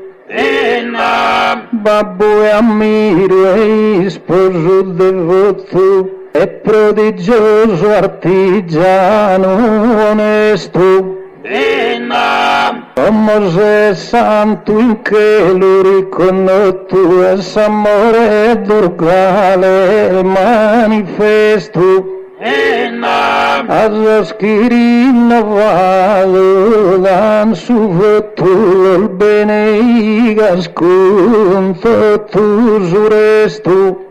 babbo e ammiro e sposo devoto e prodigioso artigiano onesto Mosè santo in che lo riconosco e s'amore d'orgale manifesto a schirina vado dan su voto il bene i gasconto tu su resto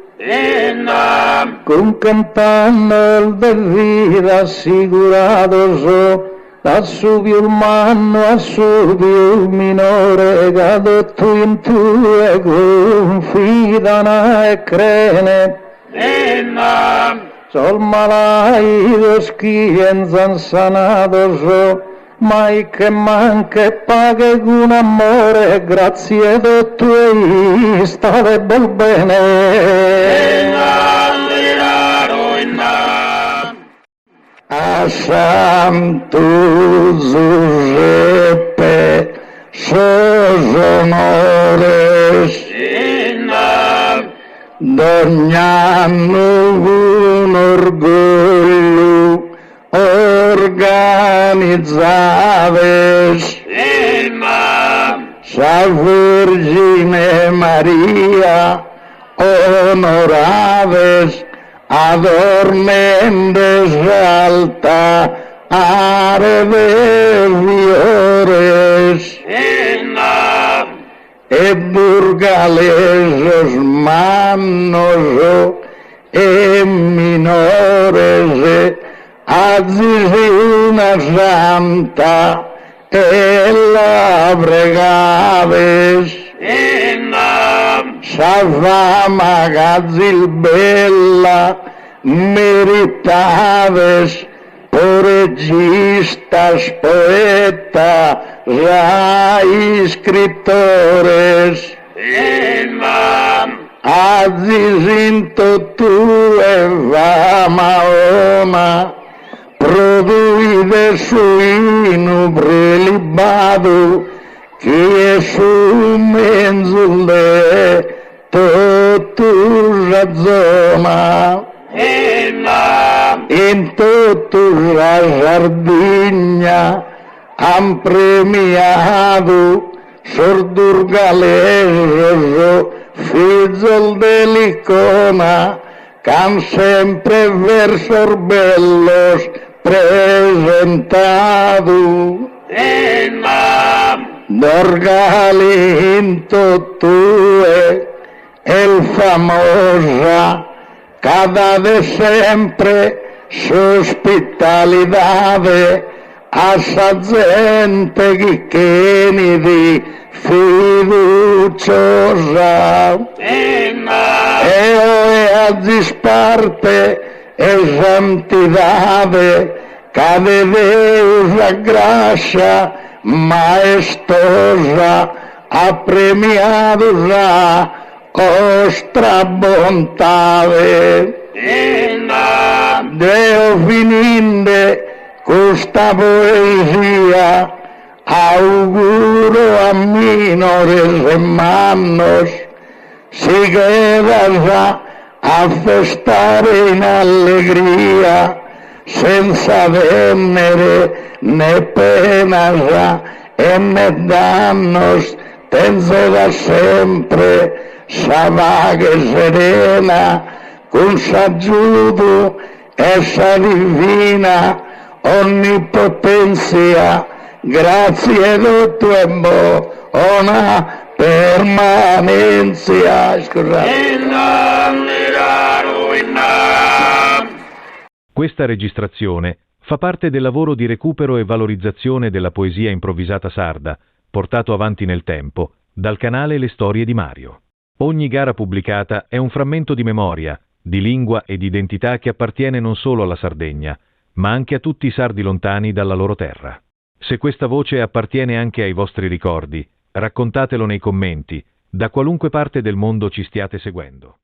con cantando del vida assicurato so a subio il manno, a subio il minore, cadotto in tue confidana e crene. Sol malaido schienzan sanato so, mai che manca e paga con amore, grazie a tue state bel bene. A Santo Giuseppe sos onores d'ogni anno un orgoglio organizzaves sa Vergine Maria onoraves adormendes alta arde viores e burgalesos mannos e minores azzisina santa e la bregaves Sava magazil bella meritaves poegistas, poeta, rai scriptores azisinto tu e va Mahoma produide suino prelibado che su menzule tutto zona in tutta la Sardegna han premiato sordurgaleso figlio dell'icona c'han sempre verso bellos presentato Dorgali in tue el famosa cada de sempre ospitalidade a sa gente che tiene di fiduciosa e a disparte e santidade cade Deus la gracia maestosa ha premiado ostra bontade. Deo fininde questa poesia, auguro a minores hermanos, si quedas a festare in allegria, senza venere né penas e né dannos, tenze da sempre sa vaga e serena, con s'aggiuto e sa divina onnipotenzia, grazie tutto e buona permanenza. Questa registrazione fa parte del lavoro di recupero e valorizzazione della poesia improvvisata sarda, portato avanti nel tempo, dal canale Le Storie di Mario. Ogni gara pubblicata è un frammento di memoria, di lingua e di identità che appartiene non solo alla Sardegna, ma anche a tutti i sardi lontani dalla loro terra. Se questa voce appartiene anche ai vostri ricordi, raccontatelo nei commenti, da qualunque parte del mondo ci stiate seguendo.